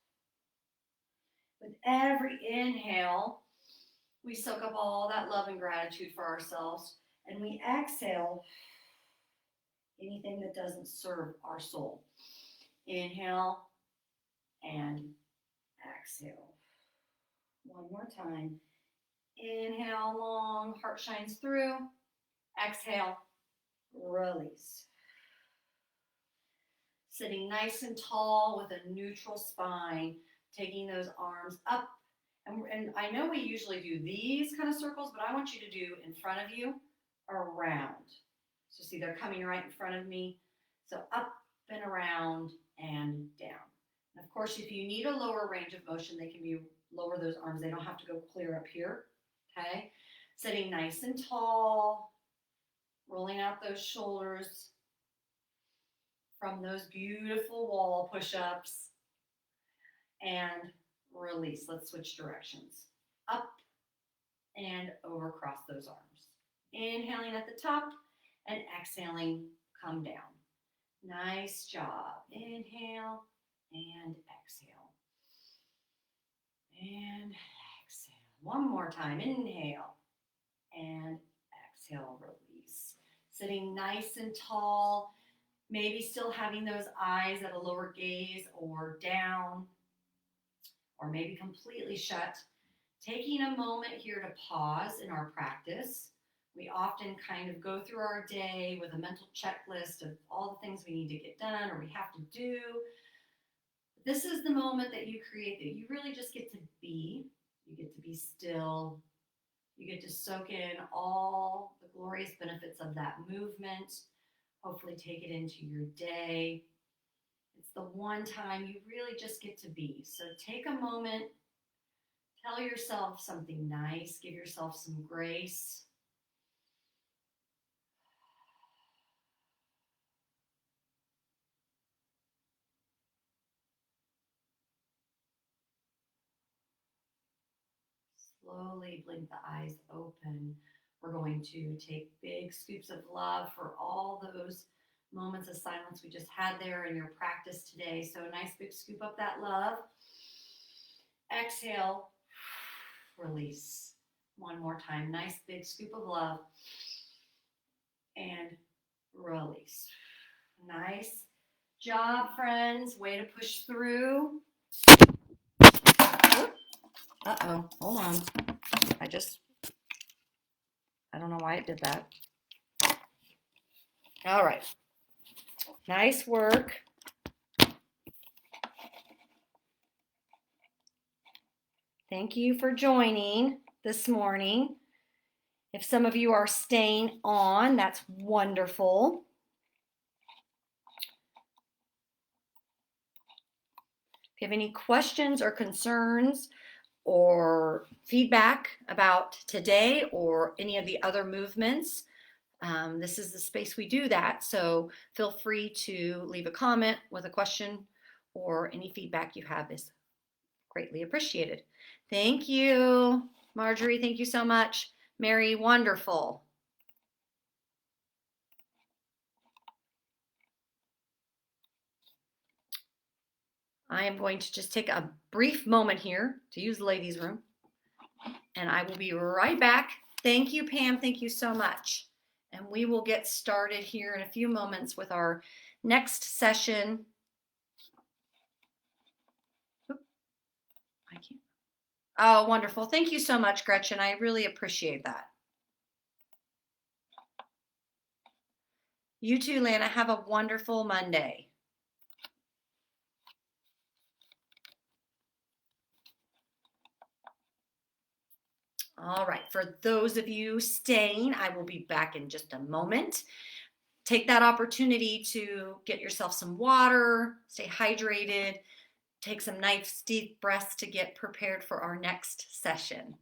With every inhale, we soak up all that love and gratitude for ourselves. And we exhale anything that doesn't serve our soul. Inhale and exhale. 1 more time. Inhale long, heart shines through. Exhale, release. Sitting nice and tall with a neutral spine, taking those arms up. And I know we usually do these kind of circles, but I want you to do in front of you, around. So see, they're coming right in front of me. So up and around and down. And of course, if you need a lower range of motion, they can be lower those arms. They don't have to go clear up here, okay? Sitting nice and tall, rolling out those shoulders from those beautiful wall push-ups, and release. Let's switch directions. Up and over across those arms. Inhaling at the top and exhaling, come down. Nice job. Inhale and exhale. And exhale. 1 more time. Inhale and exhale, release. Sitting nice and tall, maybe still having those eyes at a lower gaze or down, or maybe completely shut. Taking a moment here to pause in our practice. We often kind of go through our day with a mental checklist of all the things we need to get done or we have to do. This is the moment that you create that you really just get to be. You get to be still. You get to soak in all the glorious benefits of that movement. Hopefully take it into your day. It's the one time you really just get to be. So take a moment. Tell yourself something nice. Give yourself some grace. slowly blink the eyes open. We're going to take big scoops of love for all those moments of silence we just had there in your practice today. So, a nice big scoop up that love. Exhale, release. One more time. Nice big scoop of love and release. Nice job, friends. Way to push through. Uh-oh, hold on. I don't know why it did that. All right. Nice work. Thank you for joining this morning. If some of you are staying on, that's wonderful. If you have any questions or concerns or feedback about today or any of the other movements, this is the space we do that. So feel free to leave a comment with a question, or any feedback you have is greatly appreciated. Thank you, Marjorie. Thank you so much. Mary, wonderful. I am going to just take a brief moment here to use the ladies' room, and I will be right back. Thank you, Pam. Thank you so much. And we will get started here in a few moments with our next session. I can't. Oh, wonderful. Thank you so much, Gretchen. I really appreciate that. You too, Lana. Have a wonderful Monday. All right, for those of you staying, I will be back in just a moment. Take that opportunity to get yourself some water, stay hydrated, take some nice deep breaths to get prepared for our next session.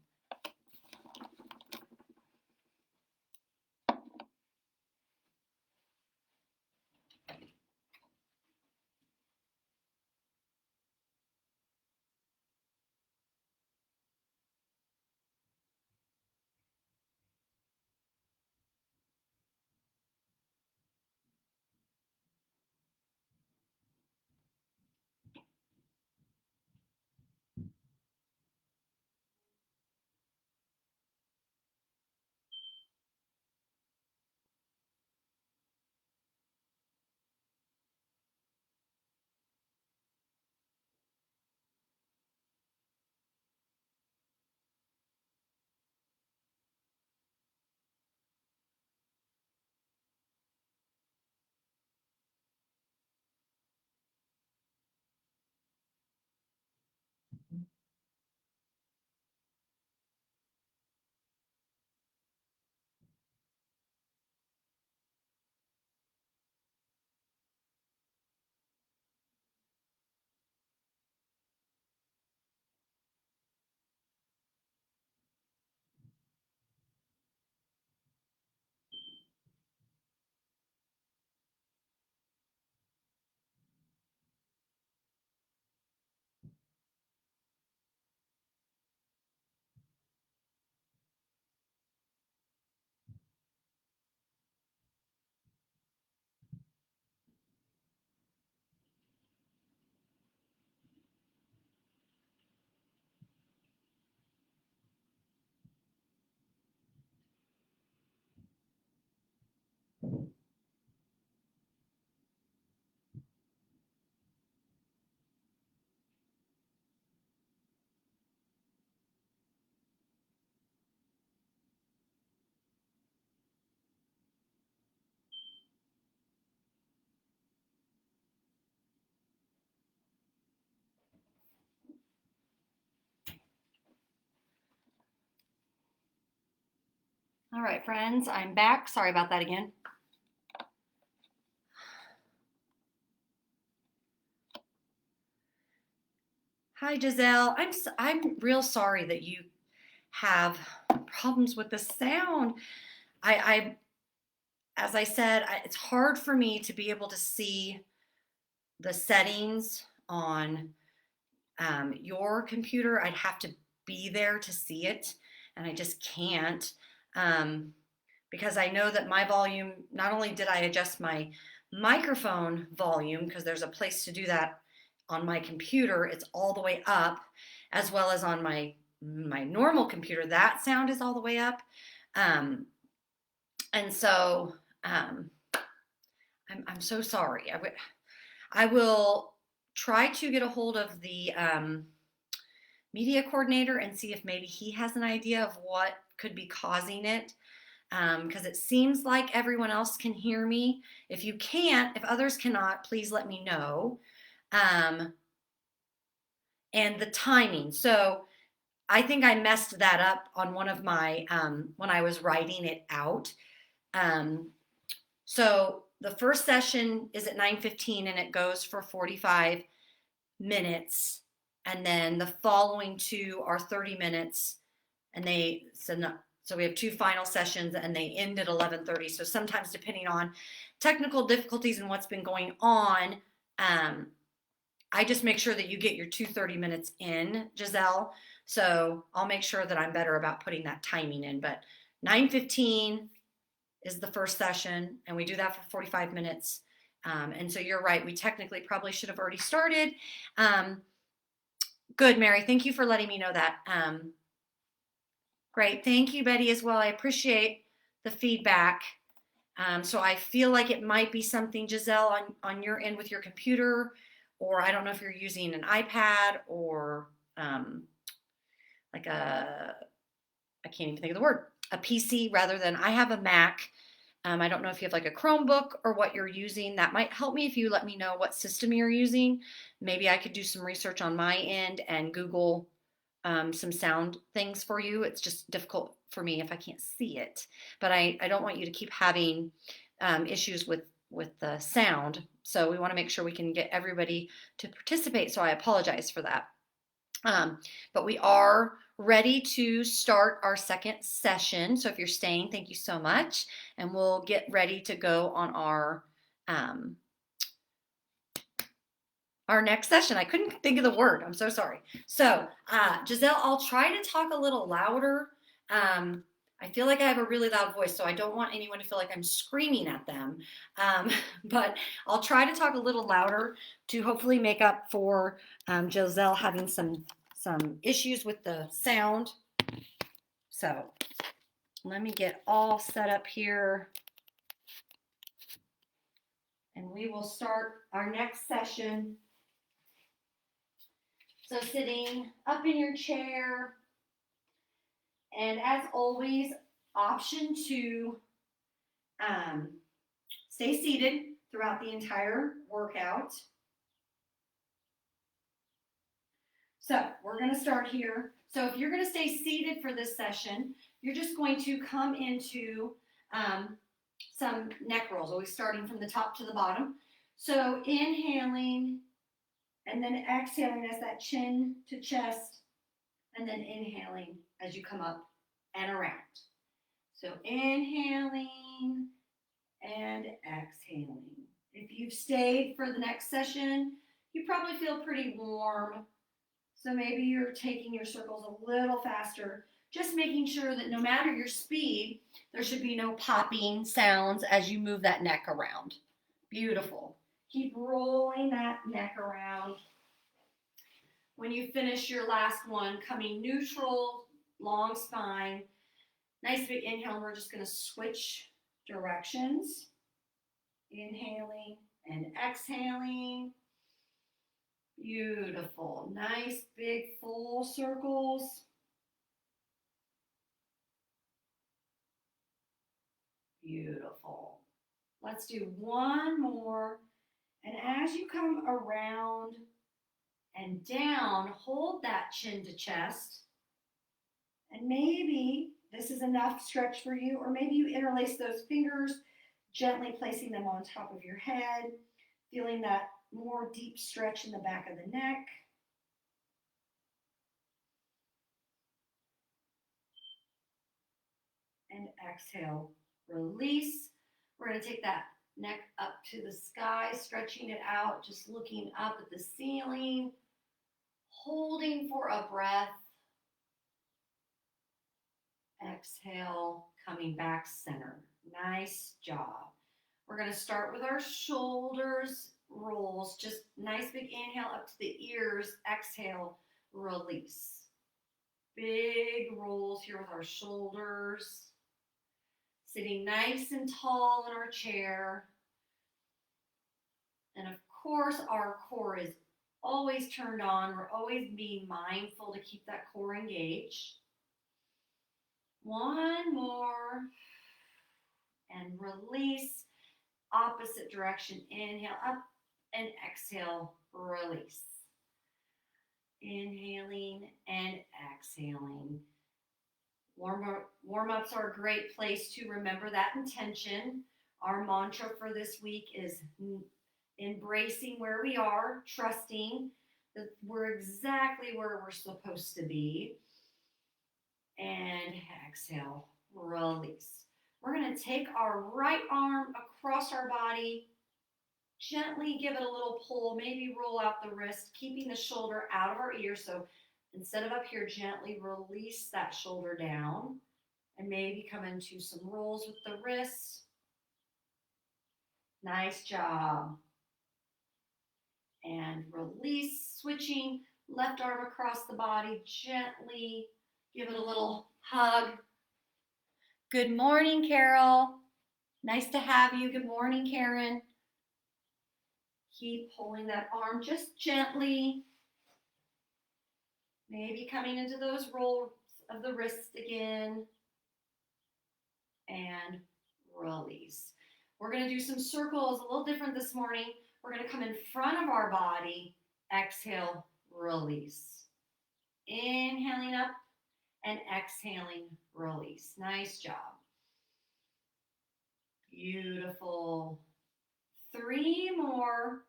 All right, friends, I'm back. Sorry about that again. Hi, Giselle. I'm real sorry that you have problems with the sound. I as I said, it's hard for me to be able to see the settings on your computer. I'd have to be there to see it, and I just can't. Because I know that my volume, not only did I adjust my microphone volume, because there's a place to do that on my computer, it's all the way up, as well as on my normal computer, that sound is all the way up. And so I'm so sorry. I will try to get a hold of the media coordinator and see if maybe he has an idea of what could be causing it. Because it seems like everyone else can hear me. If you can't, if others cannot, please let me know. And the timing. So I think I messed that up on one of my, when I was writing it out. So the first session is at 9:15 and it goes for 45 minutes. And then the following two are 30 minutes. And so we have two final sessions and they end at 11:30. So sometimes depending on technical difficulties and what's been going on, I just make sure that you get your 2 minutes in, Giselle. So I'll make sure that I'm better about putting that timing in. But 9:15 is the first session, and we do that for 45 minutes. And so you're right, we technically probably should have already started. Good, Mary, thank you for letting me know that. Great, thank you, Betty, as well. I appreciate the feedback. So I feel like it might be something, Giselle, on your end with your computer, or I don't know if you're using an iPad or like I can't even think of the word, a PC rather than, I have a Mac. I don't know if you have like a Chromebook or what you're using. That might help me if you let me know what system you're using. Maybe I could do some research on my end and Google some sound things for you. It's just difficult for me if I can't see it. But I don't want you to keep having issues with the sound. So we want to make sure we can get everybody to participate. So I apologize for that. But we are ready to start our second session. So if you're staying, thank you so much. And we'll get ready to go on our next session. I couldn't think of the word. I'm so sorry. So Giselle, I'll try to talk a little louder. I feel like I have a really loud voice, so I don't want anyone to feel like I'm screaming at them. But I'll try to talk a little louder to hopefully make up for Giselle having some issues with the sound. So let me get all set up here. And we will start our next session. So sitting up in your chair. And as always, option to stay seated throughout the entire workout. So we're going to start here. So if you're going to stay seated for this session, you're just going to come into some neck rolls, always starting from the top to the bottom. So inhaling and then exhaling as that chin to chest, and then inhaling as you come up and around. So inhaling and exhaling. If you've stayed for the next session, you probably feel pretty warm. So maybe you're taking your circles a little faster, just making sure that no matter your speed, there should be no popping sounds as you move that neck around. Beautiful. Keep rolling that neck around. When you finish your last one, coming neutral, long spine, nice big inhale, and we're just going to switch directions. Inhaling and exhaling. Beautiful. Nice big full circles. Beautiful. Let's do one more. And as you come around and down, hold that chin to chest. And maybe this is enough stretch for you, or maybe you interlace those fingers, gently placing them on top of your head, feeling that more deep stretch in the back of the neck. And exhale, release. We're going to take that neck up to the sky, stretching it out, just looking up at the ceiling, holding for a breath. Exhale, coming back center. Nice job. We're going to start with our shoulders rolls. Just nice big inhale up to the ears. Exhale, release. Big rolls here with our shoulders. Sitting nice and tall in our chair. And of course, our core is always turned on. We're always being mindful to keep that core engaged. One more. And release. Opposite direction. Inhale up and exhale, release. Inhaling and exhaling. Warm-ups are a great place to remember that intention. Our mantra for this week is embracing where we are, trusting that we're exactly where we're supposed to be. And exhale, release. We're going to take our right arm across our body, gently give it a little pull, maybe roll out the wrist, keeping the shoulder out of our ear. So instead of up here, gently release that shoulder down and maybe come into some rolls with the wrists. Nice job. And release, switching left arm across the body, gently give it a little hug. Good morning, Carol. Nice to have you. Good morning, Karen. Keep pulling that arm just gently. Maybe coming into those rolls of the wrists again. And release. We're going to do some circles, a little different this morning. We're going to come in front of our body. Exhale, release. Inhaling up and exhaling, release. Nice job. Beautiful. 3 more.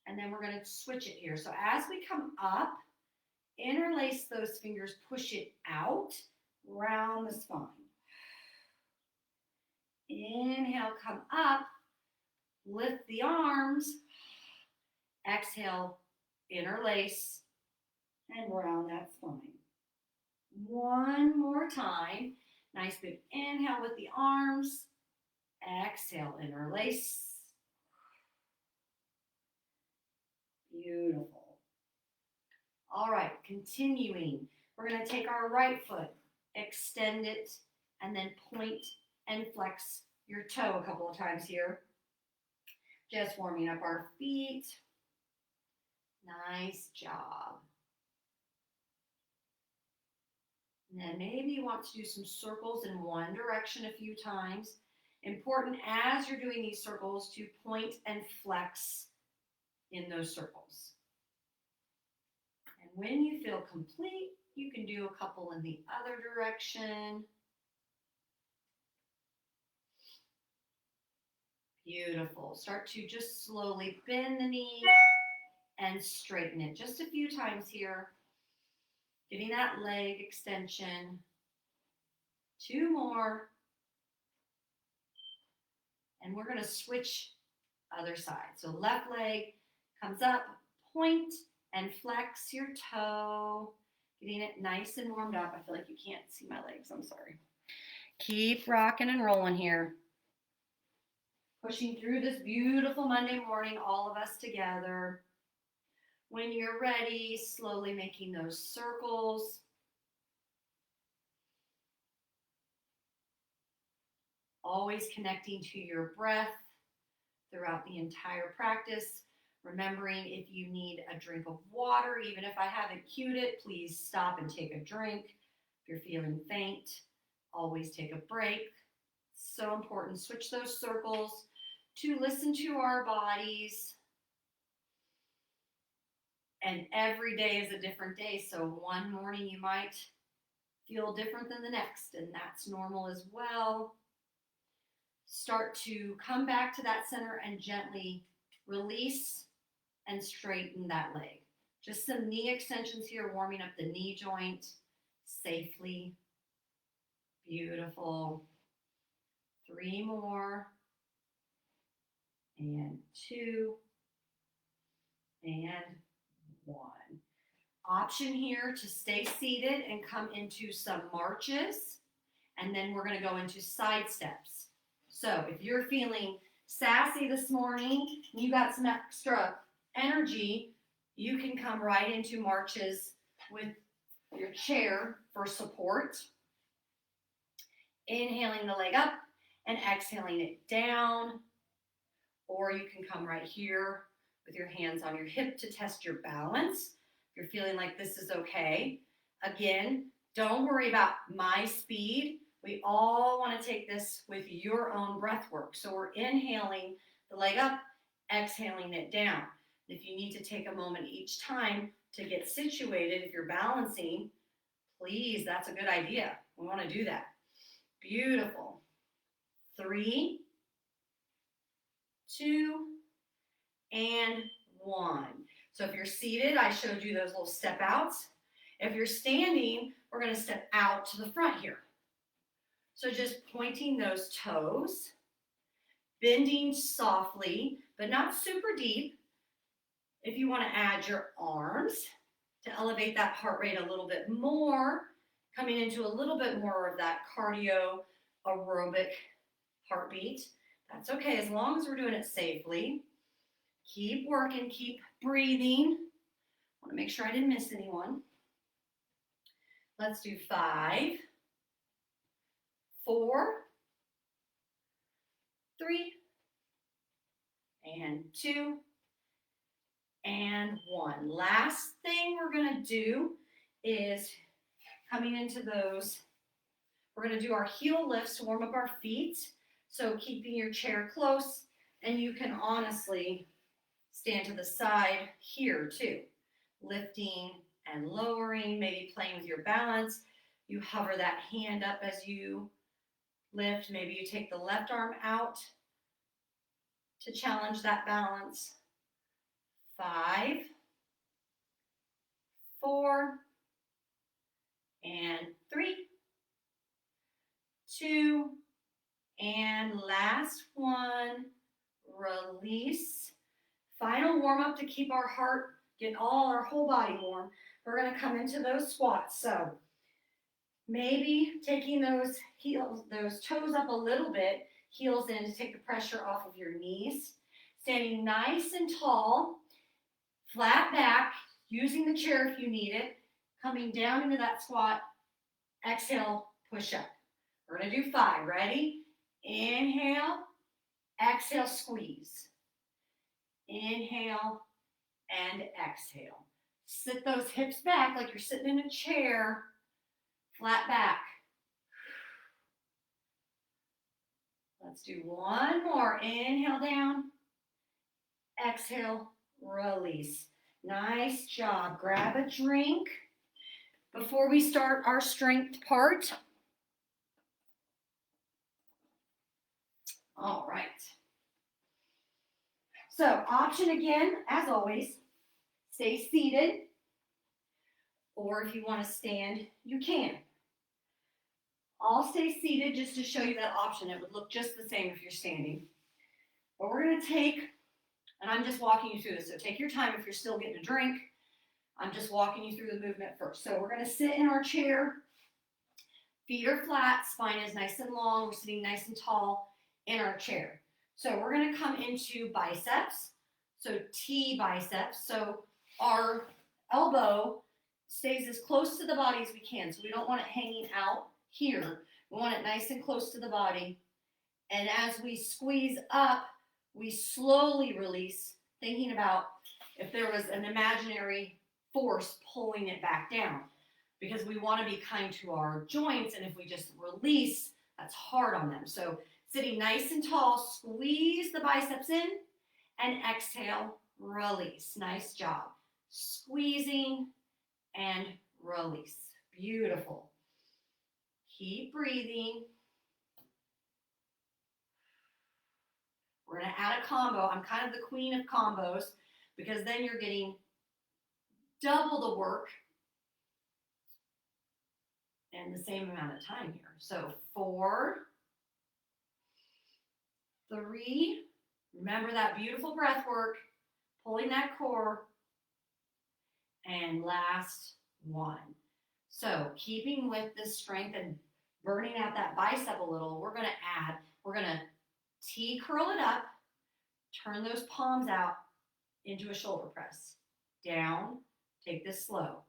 And then we're going to switch it here. So as we come up, interlace those fingers, push it out, round the spine. Inhale, come up, lift the arms. Exhale, interlace, and round that spine. One more time. Nice big inhale with the arms. Exhale, interlace. Beautiful. All right, continuing. We're going to take our right foot, extend it, and then point and flex your toe a couple of times here. Just warming up our feet. Nice job. And then maybe you want to do some circles in one direction a few times. Important as you're doing these circles to point and flex in those circles. And when you feel complete, you can do a couple in the other direction. Beautiful. Start to just slowly bend the knee and straighten it. Just a few times here. Getting that leg extension. 2 more. And we're going to switch other side. So left leg comes up, point and flex your toe. Getting it nice and warmed up. I feel like you can't see my legs. I'm sorry. Keep rocking and rolling here. Pushing through this beautiful Monday morning, all of us together. When you're ready, slowly making those circles. Always connecting to your breath throughout the entire practice. Remembering if you need a drink of water, even if I haven't cued it, please stop and take a drink. If you're feeling faint, always take a break. So important. Switch those circles to listen to our bodies. And every day is a different day. So one morning you might feel different than the next, and that's normal as well. Start to come back to that center and gently release and straighten that leg. Just some knee extensions here, warming up the knee joint safely. Beautiful. 3 more. And 2. And 1. Option here to stay seated and come into some marches, and then we're going to go into side steps. So if you're feeling sassy this morning, you got some extra energy, you can come right into marches with your chair for support. Inhaling the leg up and exhaling it down. Or you can come right here with your hands on your hip to test your balance. If you're feeling like this is okay. Again, don't worry about my speed. We all want to take this with your own breath work. So we're inhaling the leg up, exhaling it down. If you need to take a moment each time to get situated, if you're balancing, please, that's a good idea. We want to do that. Beautiful. 3, 2, and 1. So if you're seated, I showed you those little step outs. If you're standing, we're going to step out to the front here. So just pointing those toes, bending softly, but not super deep. If you want to add your arms to elevate that heart rate a little bit more, coming into a little bit more of that cardio aerobic heartbeat, that's okay as long as we're doing it safely. Keep working, keep breathing. I want to make sure I didn't miss anyone. Let's do 5, 4, 3, and 2, and 1. Last thing we're going to do is coming into those, we're going to do our heel lifts to warm up our feet. So keeping your chair close, and you can honestly stand to the side here too. Lifting and lowering, maybe playing with your balance. You hover that hand up as you lift. Maybe you take the left arm out to challenge that balance. 5, 4, and 3, 2, and last one, release. Final warm up to keep our heart, get our whole body warm. We're going to come into those squats. So maybe taking those toes up a little bit, heels in to take the pressure off of your knees. Standing nice and tall, flat back, using the chair if you need it. Coming down into that squat, exhale, push up. We're going to do 5. Ready? Inhale, exhale, squeeze. Inhale and exhale. Sit those hips back like you're sitting in a chair, flat back. Let's do one more. Inhale down, exhale, release. Nice job. Grab a drink before we start our strength part. All right. So option again, as always, stay seated, or if you want to stand, you can. I'll stay seated just to show you that option. It would look just the same if you're standing. But we're going to take, and I'm just walking you through this, so take your time if you're still getting a drink. I'm just walking you through the movement first. So we're going to sit in our chair. Feet are flat, spine is nice and long. We're sitting nice and tall in our chair. So we're going to come into biceps. So T biceps. So our elbow stays as close to the body as we can. So we don't want it hanging out here. We want it nice and close to the body. And as we squeeze up, we slowly release, thinking about if there was an imaginary force pulling it back down. Because we want to be kind to our joints, and if we just release, that's hard on them. So sitting nice and tall, squeeze the biceps in, and exhale, release. Nice job. Squeezing and release. Beautiful. Keep breathing. We're going to add a combo. I'm kind of the queen of combos because then you're getting double the work in the same amount of time here. So 4, 3, remember that beautiful breath work, pulling that core, And last one. So keeping with this strength and burning out that bicep a little, we're going to T curl it up, turn those palms out into a shoulder press. Down, take this slow.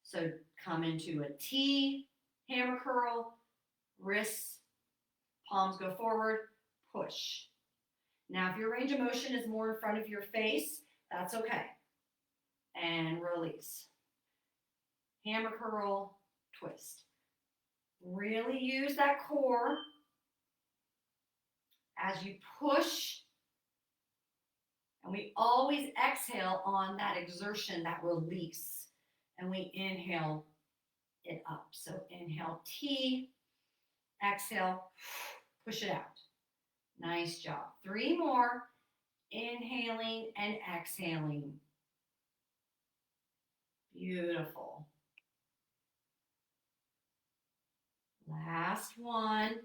So come into a T, hammer curl, wrists, palms go forward, push. Now, if your range of motion is more in front of your face, that's okay. And release. Hammer curl, twist. Really use that core as you push. And we always exhale on that exertion, that release. And we inhale it up. So inhale T, exhale, push it out. Nice job. 3 more. Inhaling and exhaling. Beautiful. Last one.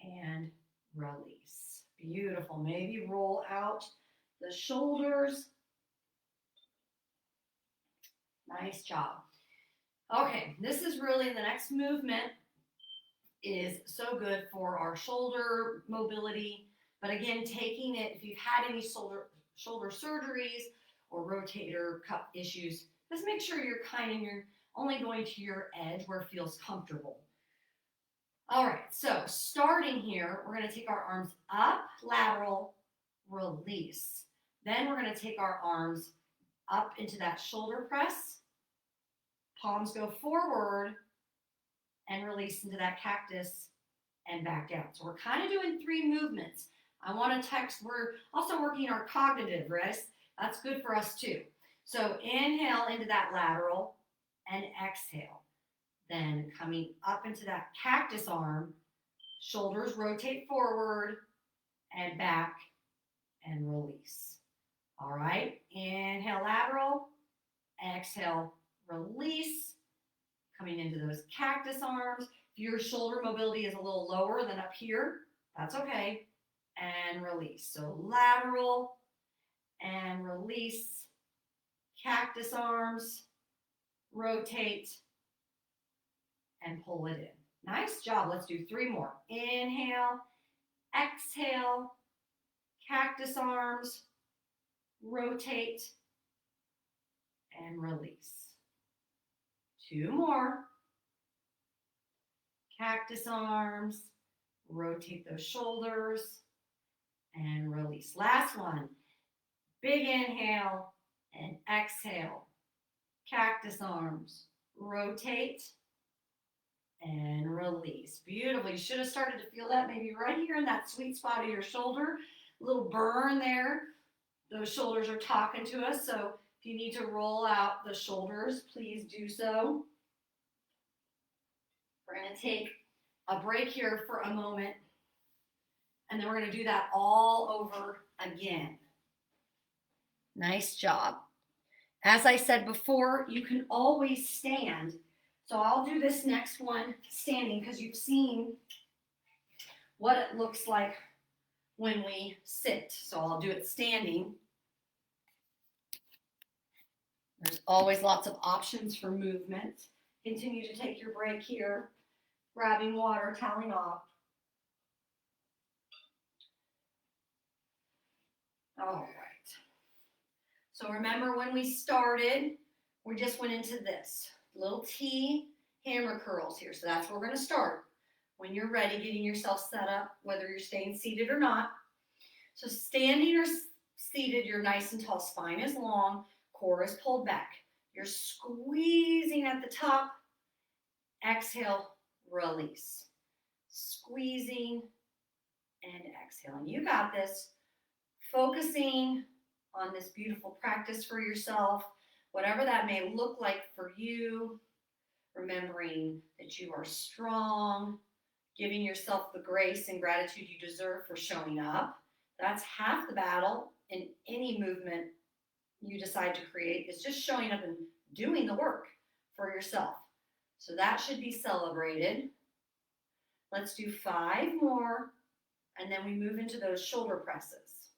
And release. Beautiful. Maybe roll out the shoulders. Nice job. Okay, this is really the next movement is so good for our shoulder mobility. But again, taking it, if you've had any shoulder surgeries or rotator cuff issues, just make sure you're only going to your edge where it feels comfortable. All right, so starting here, we're going to take our arms up, lateral, release. Then we're going to take our arms up into that shoulder press. Palms go forward and release into that cactus and back down. So we're kind of doing 3 movements. We're also working our cognitive wrist. That's good for us too. So inhale into that lateral and exhale. Then coming up into that cactus arm, shoulders rotate forward and back and release. All right, inhale lateral, exhale release. Coming into those cactus arms. If your shoulder mobility is a little lower than up here, that's okay. And release. So lateral and release. Cactus arms, rotate, and pull it in. Nice job. Let's do 3 more. Inhale, exhale, cactus arms, rotate, and release. 2 more. Cactus arms, rotate those shoulders, and release. Last one. Big inhale and exhale. Cactus arms, rotate, and release. Beautiful. You should have started to feel that maybe right here in that sweet spot of your shoulder. A little burn there. Those shoulders are talking to us, so if you need to roll out the shoulders, please do so. We're going to take a break here for a moment, and then we're going to do that all over again. Nice job. As I said before, you can always stand. So I'll do this next one standing because you've seen what it looks like when we sit. So I'll do it standing. There's always lots of options for movement. Continue to take your break here, grabbing water, toweling off. All right. So remember when we started, we just went into this little T hammer curls here. So that's where we're going to start. When you're ready, getting yourself set up, whether you're staying seated or not. So standing or seated, you're nice and tall. Spine is long. Core is pulled back. You're squeezing at the top. Exhale, release. Squeezing and exhaling. You got this. Focusing on this beautiful practice for yourself, whatever that may look like for you. Remembering that you are strong, giving yourself the grace and gratitude you deserve for showing up. That's half the battle in any movement you decide to create, is just showing up and doing the work for yourself. So that should be celebrated. Let's do 5 more, and then we move into those shoulder presses.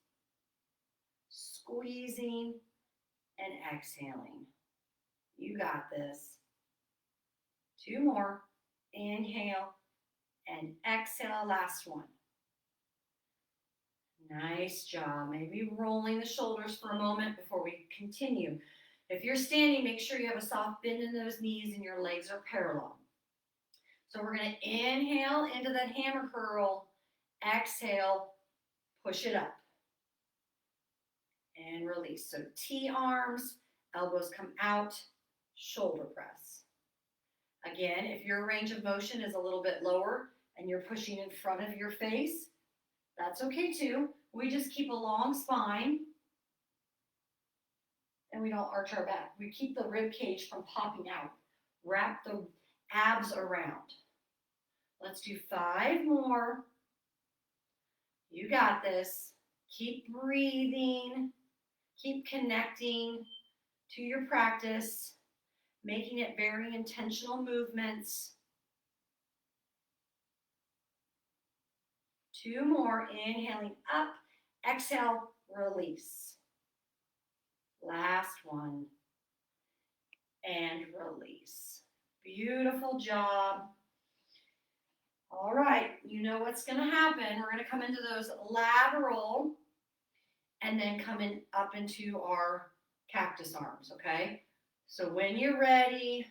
squeezing and exhaling. You got this. 2 more. Inhale and exhale. Last one. Nice job. Maybe rolling the shoulders for a moment before we continue. If you're standing, make sure you have a soft bend in those knees and your legs are parallel. So we're going to inhale into that hammer curl. Exhale, push it up. And release. So T arms, elbows come out, shoulder press. Again, if your range of motion is a little bit lower and you're pushing in front of your face, that's okay too. We just keep a long spine and we don't arch our back. We keep the rib cage from popping out. Wrap the abs around. Let's do 5 more. You got this. Keep breathing. Keep connecting to your practice, making it very intentional movements. 2 more. Inhaling up. Exhale, release. Last one. And release. Beautiful job. All right, you know what's going to happen. We're going to come into those lateral and then come in up into our cactus arms, okay? So when you're ready,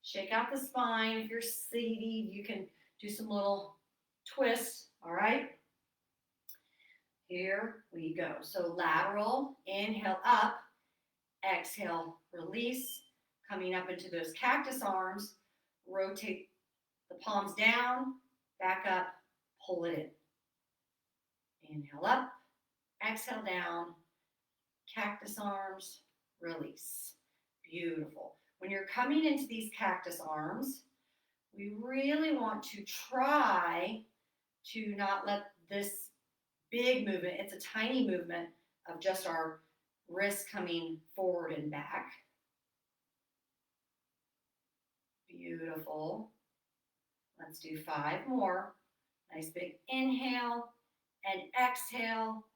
shake out the spine. If you're seated, you can do some little twists, all right? Here we go. So lateral, inhale up, exhale, release. Coming up into those cactus arms, rotate the palms down, back up, pull it in. Inhale up, exhale down, cactus arms, release. Beautiful. When you're coming into these cactus arms, we really want to try to not let this big movement, it's a tiny movement of just our wrists coming forward and back. Beautiful. Let's do 5 more. Nice big inhale and exhale.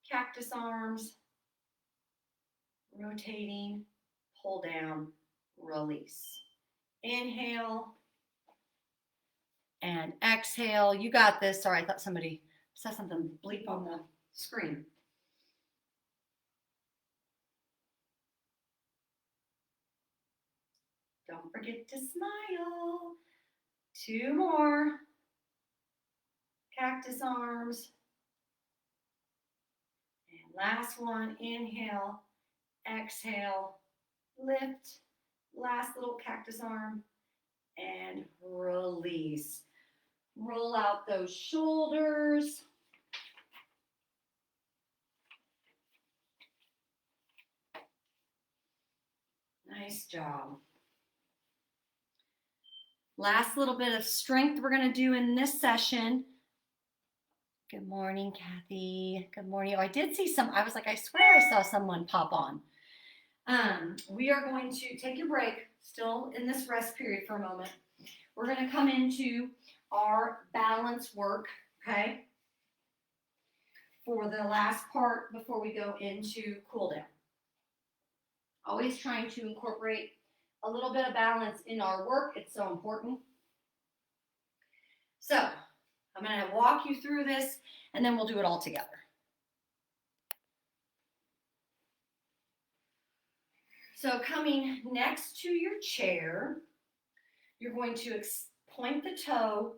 Cactus arms. Rotating. Pull down. Release. Inhale and exhale. You got this. Sorry, I thought somebody saw something bleep on the screen. Don't forget to smile. 2 more. Cactus arms. And last one. Inhale, exhale, lift. Last little cactus arm. And release. Roll out those shoulders. Nice job. Last little bit of strength we're going to do in this session. Good morning, Kathy. Good morning. Oh, I did see some. I was like, I swear I saw someone pop on. We are going to take a break, still in this rest period for a moment. We're going to come into our balance work, okay, for the last part before we go into cool down. Always trying to incorporate a little bit of balance in our work. It's so important. So I'm going to walk you through this and then we'll do it all together. So coming next to your chair, you're going to point the toe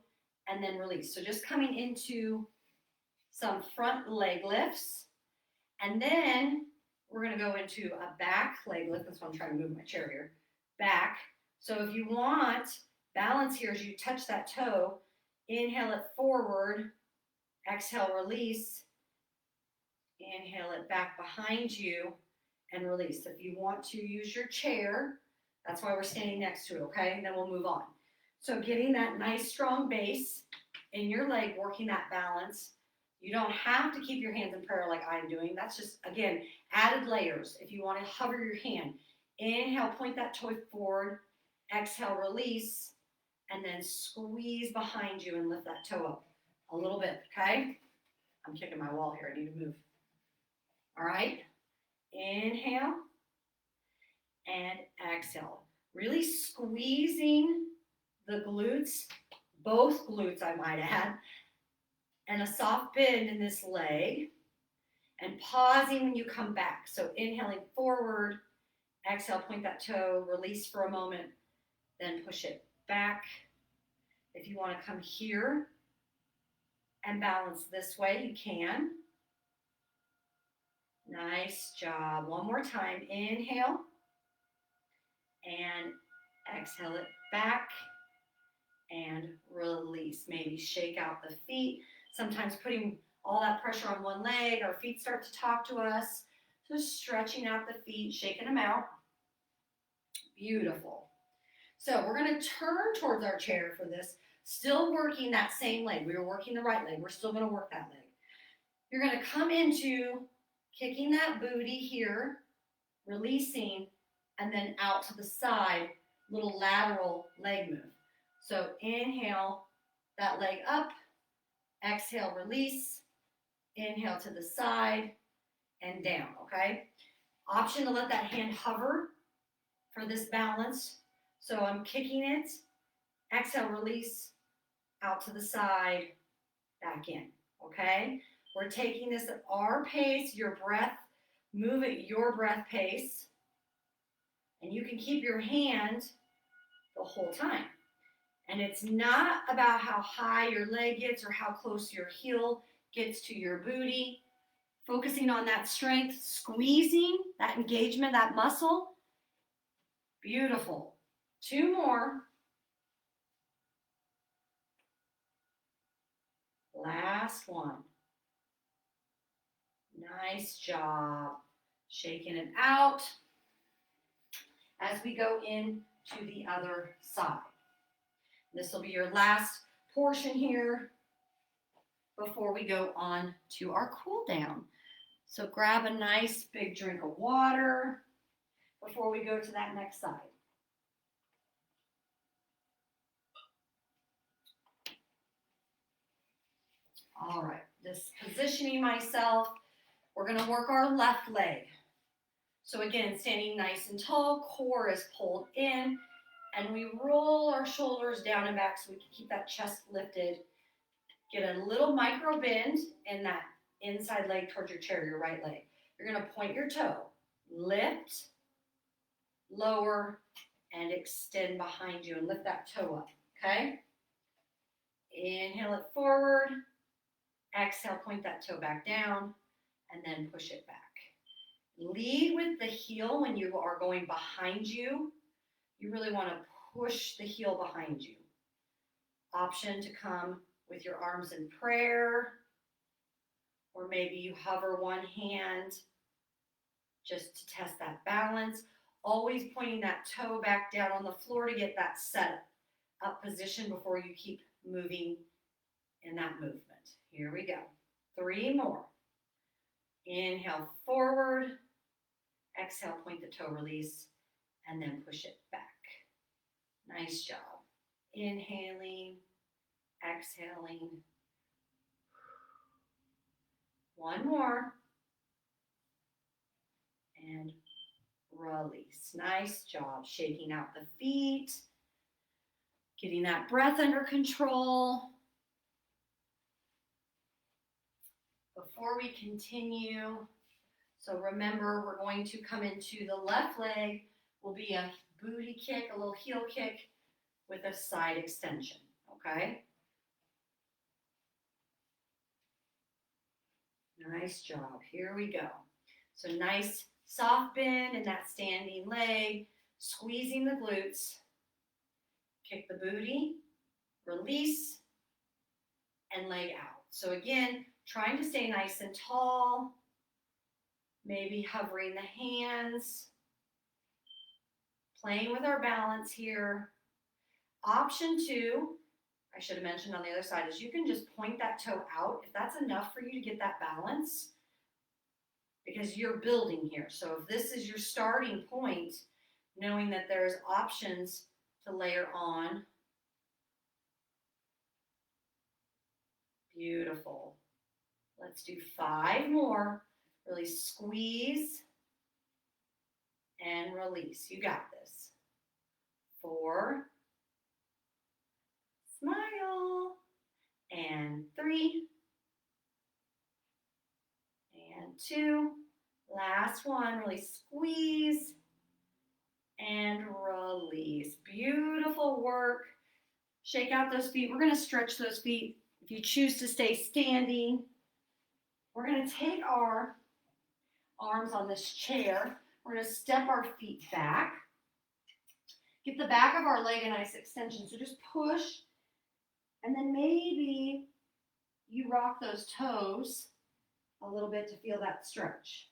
and then release. So just coming into some front leg lifts. And then we're going to go into a back leg lift. That's why I'm trying to move my chair here. Back. So if you want balance here as you touch that toe, inhale it forward, exhale, release. Inhale it back behind you and release. If you want to use your chair, that's why we're standing next to it, okay? And then we'll move on. So getting that nice strong base in your leg, working that balance. You don't have to keep your hands in prayer like I'm doing. That's just, again, added layers. If you want to hover your hand, inhale, point that toe forward, exhale, release, and then squeeze behind you and lift that toe up a little bit, okay? I'm kicking my wall here. I need to move. All right? Inhale and exhale. Really squeezing the glutes, both glutes I might add, and a soft bend in this leg, and pausing when you come back. So inhaling forward, exhale, point that toe, release for a moment, then push it back. If you want to come here and balance this way, you can. Nice job. One more time. Inhale and exhale it back and release. Maybe shake out the feet. Sometimes putting all that pressure on one leg, our feet start to talk to us. So stretching out the feet, shaking them out. Beautiful. So we're going to turn towards our chair for this, still working that same leg. We were working the right leg. We're still going to work that leg. You're going to come into kicking that booty here, releasing, and then out to the side, little lateral leg move. So inhale that leg up, exhale, release, inhale to the side and down, okay? Option to let that hand hover for this balance. So I'm kicking it, exhale, release, out to the side, back in, okay? We're taking this at our pace, your breath, move at your breath pace, and you can keep your hand the whole time. And it's not about how high your leg gets or how close your heel gets to your booty. Focusing on that strength, squeezing that engagement, that muscle. Beautiful. Two more. Last one. Nice job. Shaking it out as we go into the other side. This will be your last portion here before we go on to our cool down. So grab a nice big drink of water before we go to that next side. All right, just positioning myself. We're going to work our left leg. So again, standing nice and tall, core is pulled in, and we roll our shoulders down and back so we can keep that chest lifted. Get a little micro bend in that inside leg towards your chair, your right leg. You're going to point your toe, lift, lower, and extend behind you and lift that toe up, okay? Inhale it forward, exhale, point that toe back down, and then push it back. Lead with the heel when you are going behind you. You really want to push the heel behind you. Option to come with your arms in prayer, or maybe you hover one hand just to test that balance. Always pointing that toe back down on the floor to get that set up position before you keep moving in that movement. Here we go. Three more. Inhale forward, exhale, point the toe, release, and then push it back. Nice job. Inhaling, exhaling. One more. And release. Nice job. Shaking out the feet, getting that breath under control. Before we continue, so remember, we're going to come into the left leg, will be a booty kick, a little heel kick with a side extension, okay? Nice job. Here we go. So nice soft bend in that standing leg, squeezing the glutes. Kick the booty, release, and leg out. So again, trying to stay nice and tall, maybe hovering the hands, playing with our balance here. Option two, I should have mentioned on the other side, is you can just point that toe out if that's enough for you to get that balance, because you're building here. So if this is your starting point, knowing that there's options to layer on. Beautiful. Let's do 5 more. Really squeeze and release. You got this. 4, smile, and 3, and 2. Last one, really squeeze and release. Beautiful work. Shake out those feet. We're going to stretch those feet. If you choose to stay standing, we're going to take our arms on this chair. We're going to step our feet back. Get the back of our leg a nice extension. So just push, and then maybe you rock those toes a little bit to feel that stretch.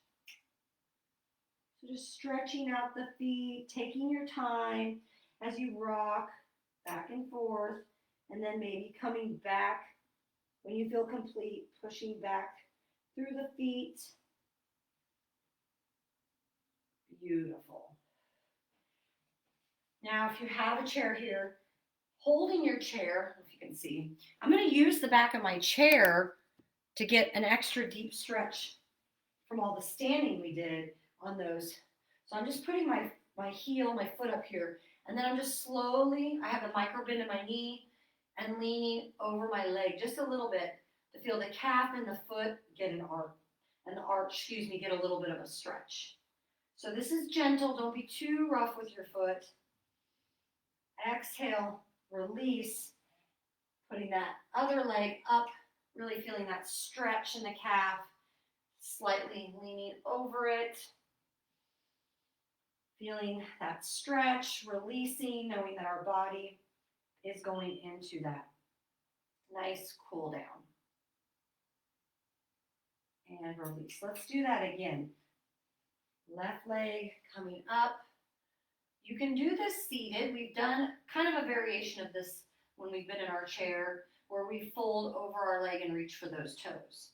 So just stretching out the feet, taking your time as you rock back and forth, and then maybe coming back when you feel complete, pushing back through the feet. Beautiful. Now, if you have a chair here, holding your chair, if you can see, I'm going to use the back of my chair to get an extra deep stretch from all the standing we did on those. So I'm just putting my heel, my foot up here, and then I'm just slowly, I have a micro bend in my knee and leaning over my leg just a little bit to feel the calf and the foot get an arch, and the arch, get a little bit of a stretch. So this is gentle, don't be too rough with your foot. Exhale, release, putting that other leg up, really feeling that stretch in the calf, slightly leaning over it, feeling that stretch, releasing, knowing that our body is going into that nice cool down. And release. Let's do that again. Left leg coming up. You can do this seated. We've done kind of a variation of this when we've been in our chair, where we fold over our leg and reach for those toes.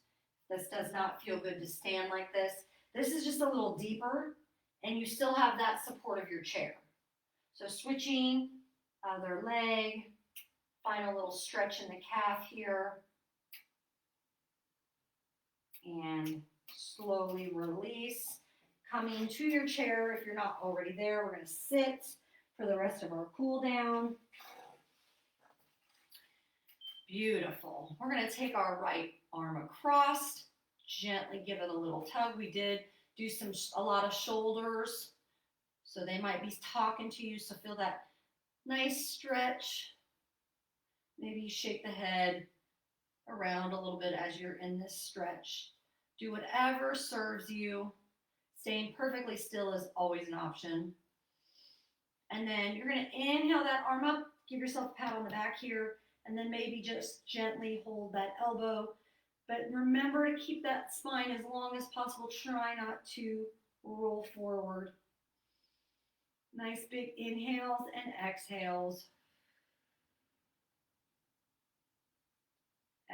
This does not feel good to stand like this. This is just a little deeper, and you still have that support of your chair. So switching other leg, find a little stretch in the calf here, and slowly release. Coming to your chair, if you're not already there, we're going to sit for the rest of our cool down. Beautiful. We're going to take our right arm across, gently give it a little tug. We did do a lot of shoulders, so they might be talking to you, so feel that nice stretch. Maybe shake the head around a little bit as you're in this stretch. Do whatever serves you. Staying perfectly still is always an option. And then you're going to inhale that arm up, give yourself a pat on the back here, and then maybe just gently hold that elbow. But remember to keep that spine as long as possible. Try not to roll forward. Nice big inhales and exhales.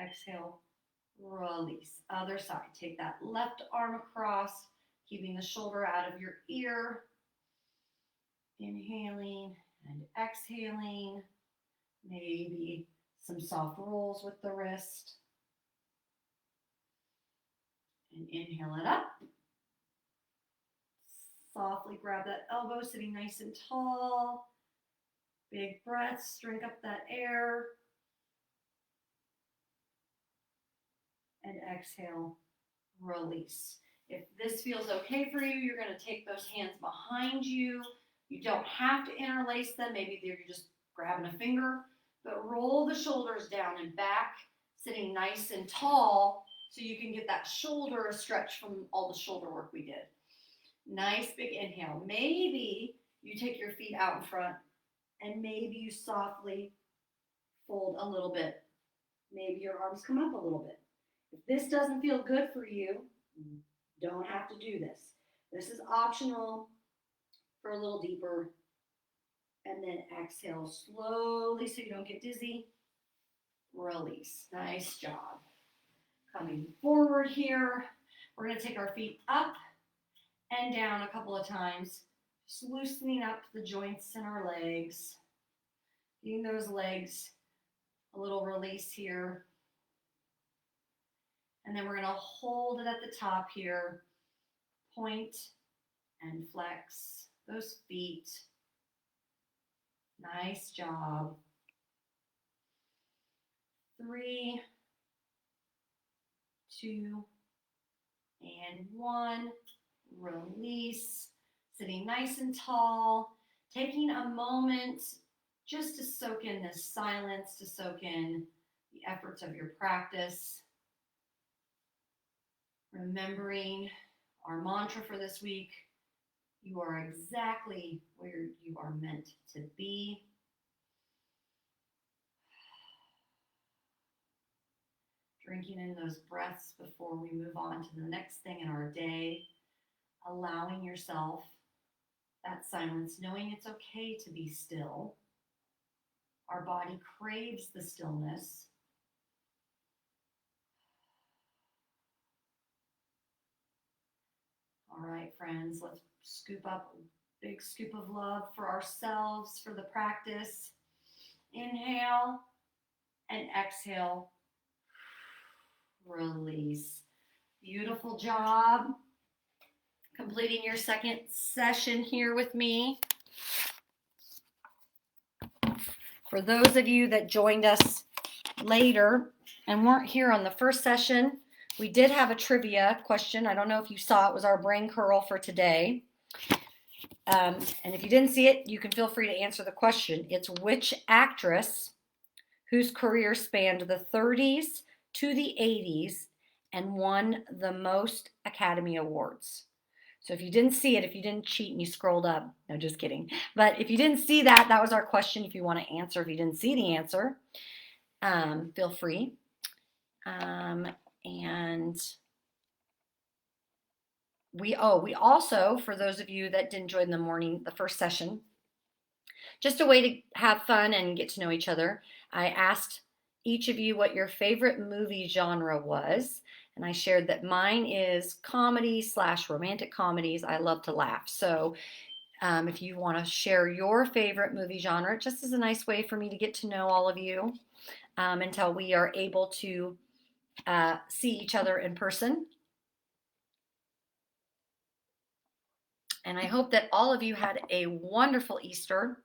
Exhale, release. Other side. Take that left arm across, keeping the shoulder out of your ear. Inhaling and exhaling. Maybe some soft rolls with the wrist. And inhale it up. Softly grab that elbow, sitting nice and tall. Big breaths, drink up that air. And exhale, release. If this feels okay for you, you're going to take those hands behind you. You don't have to interlace them. Maybe you're just grabbing a finger, but roll the shoulders down and back, sitting nice and tall so you can get that shoulder stretch from all the shoulder work we did. Nice big inhale. Maybe you take your feet out in front and maybe you softly fold a little bit. Maybe your arms come up a little bit. If this doesn't feel good for you, don't have to do this. This is optional for a little deeper. And then exhale slowly so you don't get dizzy. Release. Nice job. Coming forward here. We're going to take our feet up and down a couple of times. Just loosening up the joints in our legs. Giving those legs a little release here. And then we're going to hold it at the top here. Point and flex. those feet. Nice job. 3, 2, and 1. Release. Sitting nice and tall. Taking a moment just to soak in this silence, to soak in the efforts of your practice. Remembering our mantra for this week, you are exactly where you are meant to be. Drinking in those breaths before we move on to the next thing in our day. Allowing yourself that silence, knowing it's okay to be still. Our body craves the stillness. All right, friends, let's scoop up a big scoop of love for ourselves, for the practice. Inhale and exhale. Release. Beautiful job. Completing your second session here with me. For those of you that joined us later and weren't here on the first session, we did have a trivia question. I don't know if you saw it. It was our brain curl for today. And if you didn't see it, you can feel free to answer the question. It's which actress whose career spanned the 30s to the 80s and won the most Academy Awards? So if you didn't see it, if you didn't cheat and you scrolled up, no, just kidding. But if you didn't see that, that was our question. If you want to answer, if you didn't see the answer, feel free. And we also, for those of you that didn't join the first session, just a way to have fun and get to know each other, I asked each of you what your favorite movie genre was. And I shared that mine is comedy/romantic comedies. I love to laugh. So if you want to share your favorite movie genre, just as a nice way for me to get to know all of you until we are able to see each other in person. And I hope that all of you had a wonderful Easter.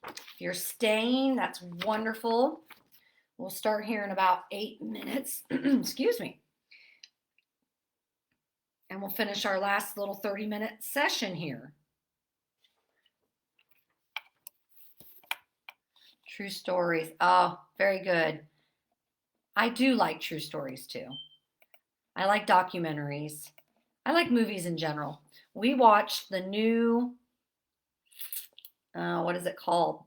If you're staying, that's wonderful. We'll start here in about 8 minutes. Excuse me. And we'll finish our last little 30-minute session here. True stories. Oh, very good. I do like true stories too. I like documentaries. I like movies in general. We watched the new, what is it called?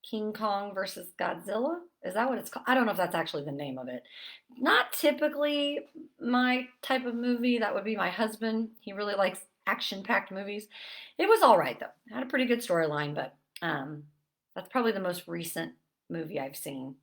King Kong versus Godzilla? Is that what it's called? I don't know if that's actually the name of it. Not typically my type of movie. That would be my husband. He really likes action-packed movies. It was all right, though. It had a pretty good storyline, but that's probably the most recent movie I've seen.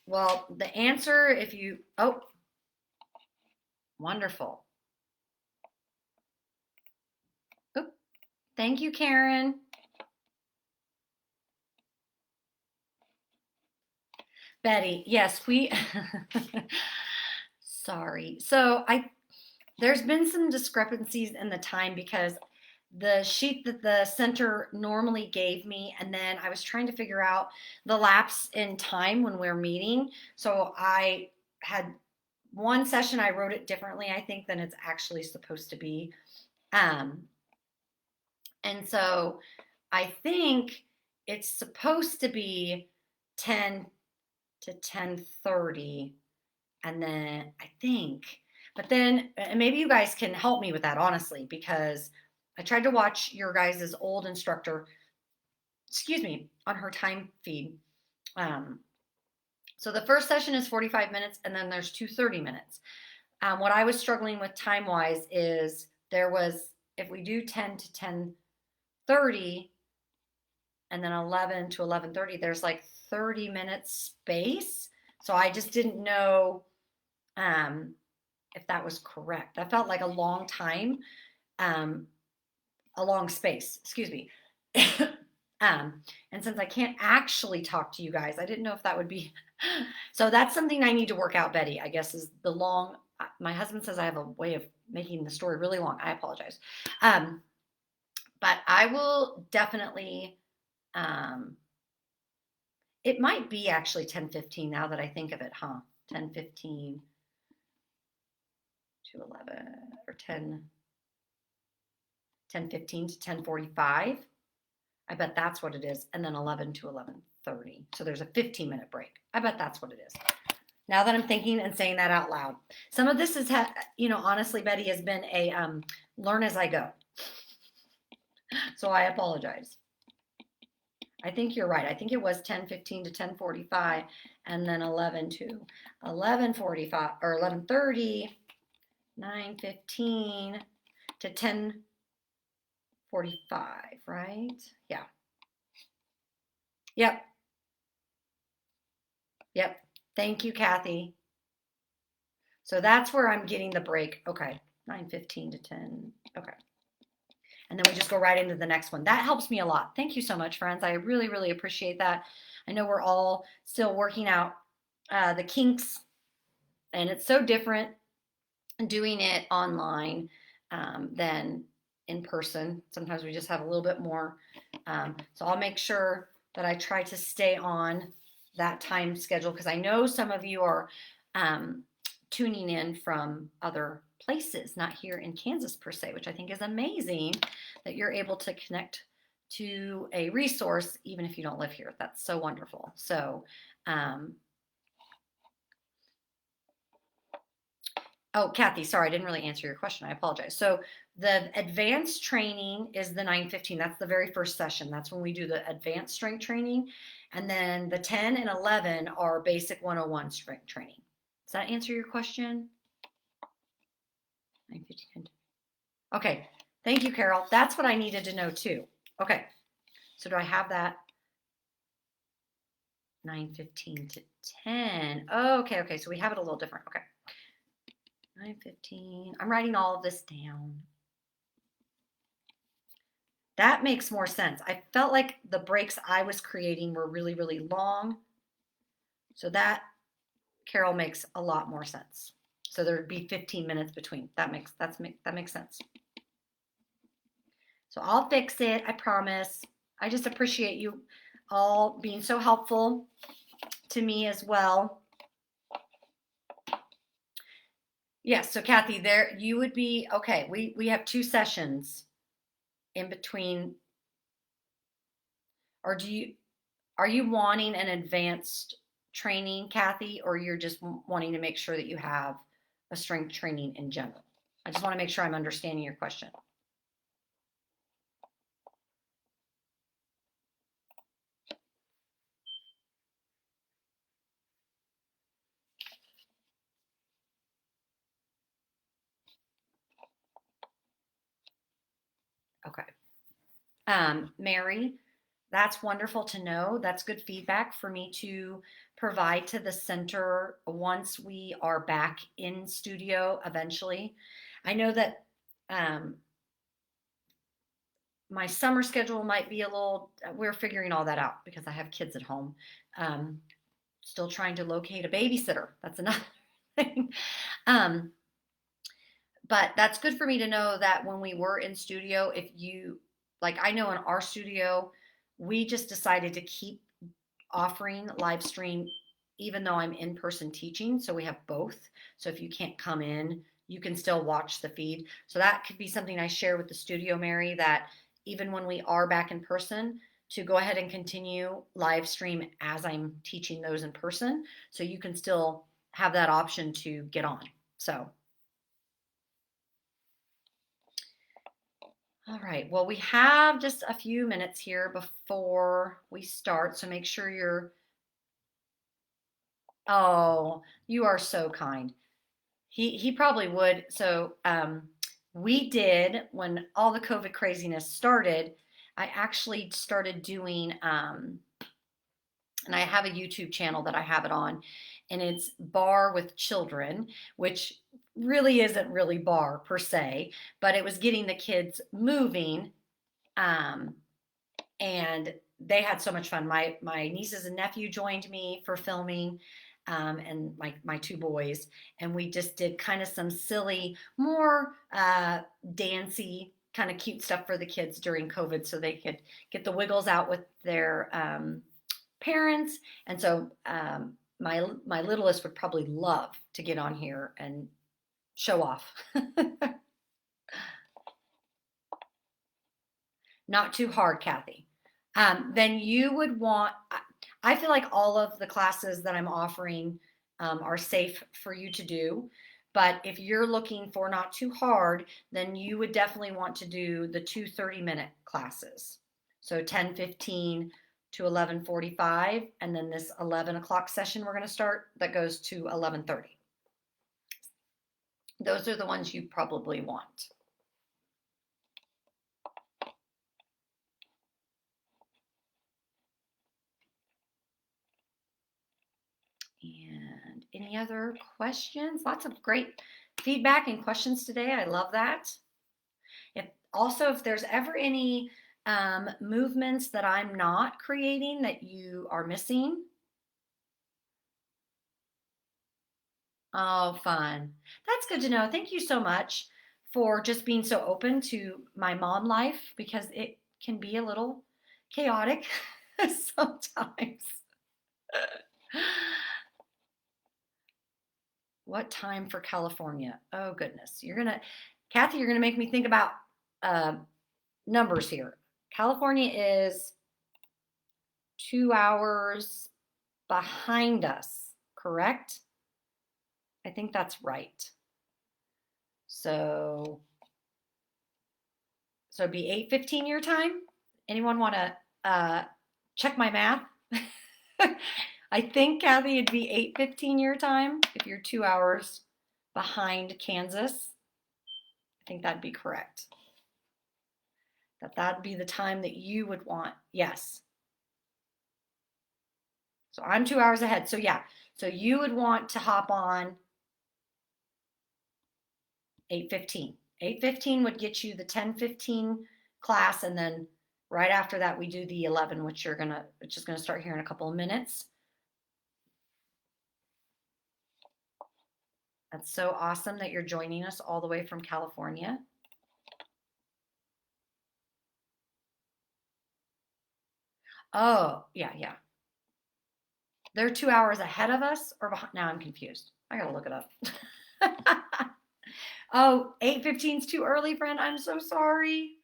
Well, the answer, if you, oh, wonderful. Oh, thank you, Karen. Betty, yes, we, sorry. So there's been some discrepancies in the time because the sheet that the center normally gave me, and then I was trying to figure out the lapse in time when we're meeting. So I had one session, I wrote it differently, I think, than it's actually supposed to be. And so I think it's supposed to be 10 to 10:30, and then I think, but then and maybe you guys can help me with that, honestly, because I tried to watch your guys' old instructor, excuse me, on her time feed. So the first session is 45 minutes, and then there's 2 30 minutes. What I was struggling with time-wise is there was, if we do 10 to 10:30, and then 11 to 11:30, there's like 30 minutes space So I just didn't know if that was correct. That felt like a long time, um, a long space, excuse me. And since I can't actually talk to you guys, I didn't know if that would be. So that's something I need to work out, Betty, I guess, is the long. My husband says I have a way of making the story really long. I apologize. But I will definitely, um, it might be actually 10:15 now that I think of it, huh? 10:15 to 11 or 10:15 to 10:45. I bet that's what it is. And then 11 to 11:30. So there's a 15-minute break. I bet that's what it is. Now that I'm thinking and saying that out loud. Some of this is, honestly, Betty, has been a learn as I go. So I apologize. I think you're right. I think it was 10:15 to 10:45 and then 11 to 11:45 or 11:30, 9:15 to 10:45, right? Yeah. Yep. Yep. Thank you, Kathy. So that's where I'm getting the break. Okay. 9:15 to 10. Okay. And then we just go right into the next one. That helps me a lot. Thank you so much, friends. I really, really appreciate that. I know we're all still working out the kinks, and it's so different doing it online than in person. Sometimes we just have a little bit more. So I'll make sure that I try to stay on that time schedule because I know some of you are tuning in from other places, not here in Kansas per se, which I think is amazing that you're able to connect to a resource even if you don't live here. That's so wonderful. So, oh, Kathy, sorry, I didn't really answer your question. I apologize. So the advanced training is the 9:15. That's the very first session. That's when we do the advanced strength training. And then the 10 and 11 are basic 101 strength training. Does that answer your question? 9:15. Okay. Thank you, Carol. That's what I needed to know too. Okay. So do I have that? 9:15 to 10. Oh, okay. Okay. So we have it a little different. Okay. 9:15. I'm writing all of this down. That makes more sense. I felt like the breaks I was creating were really, really long. So that, Carol, makes a lot more sense. So there'd be 15 minutes between. That makes sense. So I'll fix it, I promise. I just appreciate you all being so helpful to me as well. Yes, so Kathy, there you would be okay. We have 2 sessions in between. Or are you wanting an advanced training, Kathy, or you're just wanting to make sure that you have a strength training in general? I just want to make sure I'm understanding your question. Okay. Mary, that's wonderful to know. That's good feedback for me to provide to the center once we are back in studio eventually. I know that my summer schedule might be a little, we're figuring all that out because I have kids at home. Still trying to locate a babysitter. That's another thing. But that's good for me to know that when we were in studio, if you, like, I know in our studio, we just decided to keep offering live stream even though I'm in person teaching. So we have both. So if you can't come in, you can still watch the feed. So that could be something I share with the studio, Mary, that even when we are back in person, to go ahead and continue live stream as I'm teaching those in person. So you can still have that option to get on. So all right, well, we have just a few minutes here before we start, so make sure you're, oh, you are so kind. He probably would. So we did, when all the COVID craziness started, I actually started doing, and I have a YouTube channel that I have it on, and it's bar with children, which really isn't really bar per se, but it was getting the kids moving. Um, and they had so much fun. My nieces and nephew joined me for filming, and my two boys, and we just did kind of some silly, more dancey, kind of cute stuff for the kids during COVID, so they could get the wiggles out with their parents. And so my littlest would probably love to get on here and show off. Not too hard, Kathy. Then you would want, I feel like all of the classes that I'm offering are safe for you to do. But if you're looking for not too hard, then you would definitely want to do the two 30-minute classes. So 10:15 to 11:45, and then this 11 o'clock session we're going to start that goes to 11:30. Those are the ones you probably want. And any other questions? Lots of great feedback and questions today. I love that. If there's ever any movements that I'm not creating that you are missing. Oh, fun. That's good to know. Thank you so much for just being so open to my mom life, because it can be a little chaotic sometimes. What time for California? Oh, goodness. Kathy, you're gonna make me think about numbers here. California is 2 hours behind us, correct? I think that's right. So it'd be 8:15 your time. Anyone want to check my math? I think, Kathy, it'd be 8:15 your time if you're 2 hours behind Kansas. I think that'd be correct. That'd be the time that you would want. Yes. So I'm 2 hours ahead. So yeah. So you would want to hop on 8:15. 8:15 would get you the 10:15 class, and then right after that we do the 11, which is gonna start here in a couple of minutes. That's so awesome that you're joining us all the way from California. Oh, yeah, yeah. They're 2 hours ahead of us or behind? Now I'm confused. I gotta look it up. Oh, 8:15 is too early, friend. I'm so sorry.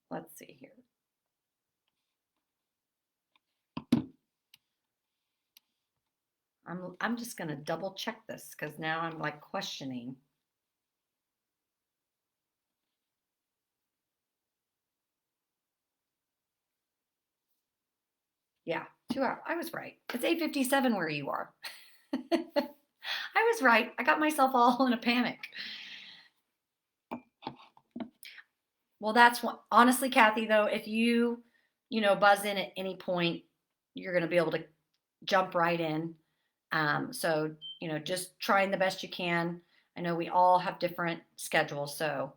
Let's see here. I'm just gonna double check this because now I'm like questioning. Yeah, 2 hours. I was right. It's 8:57 where you are. I was right. I got myself all in a panic. Well, that's what, honestly, Kathy, though, if buzz in at any point, you're going to be able to jump right in. So, just trying the best you can. I know we all have different schedules, so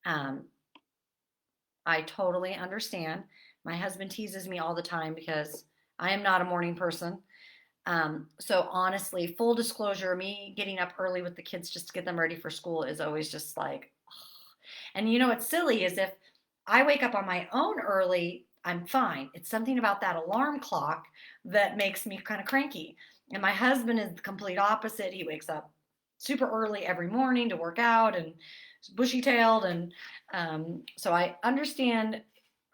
I totally understand. My husband teases me all the time because I am not a morning person. So honestly, full disclosure, me getting up early with the kids just to get them ready for school is always just like, and what's silly is if I wake up on my own early, I'm fine. It's something about that alarm clock that makes me kind of cranky. And my husband is the complete opposite. He wakes up super early every morning to work out and bushy tailed. And so I understand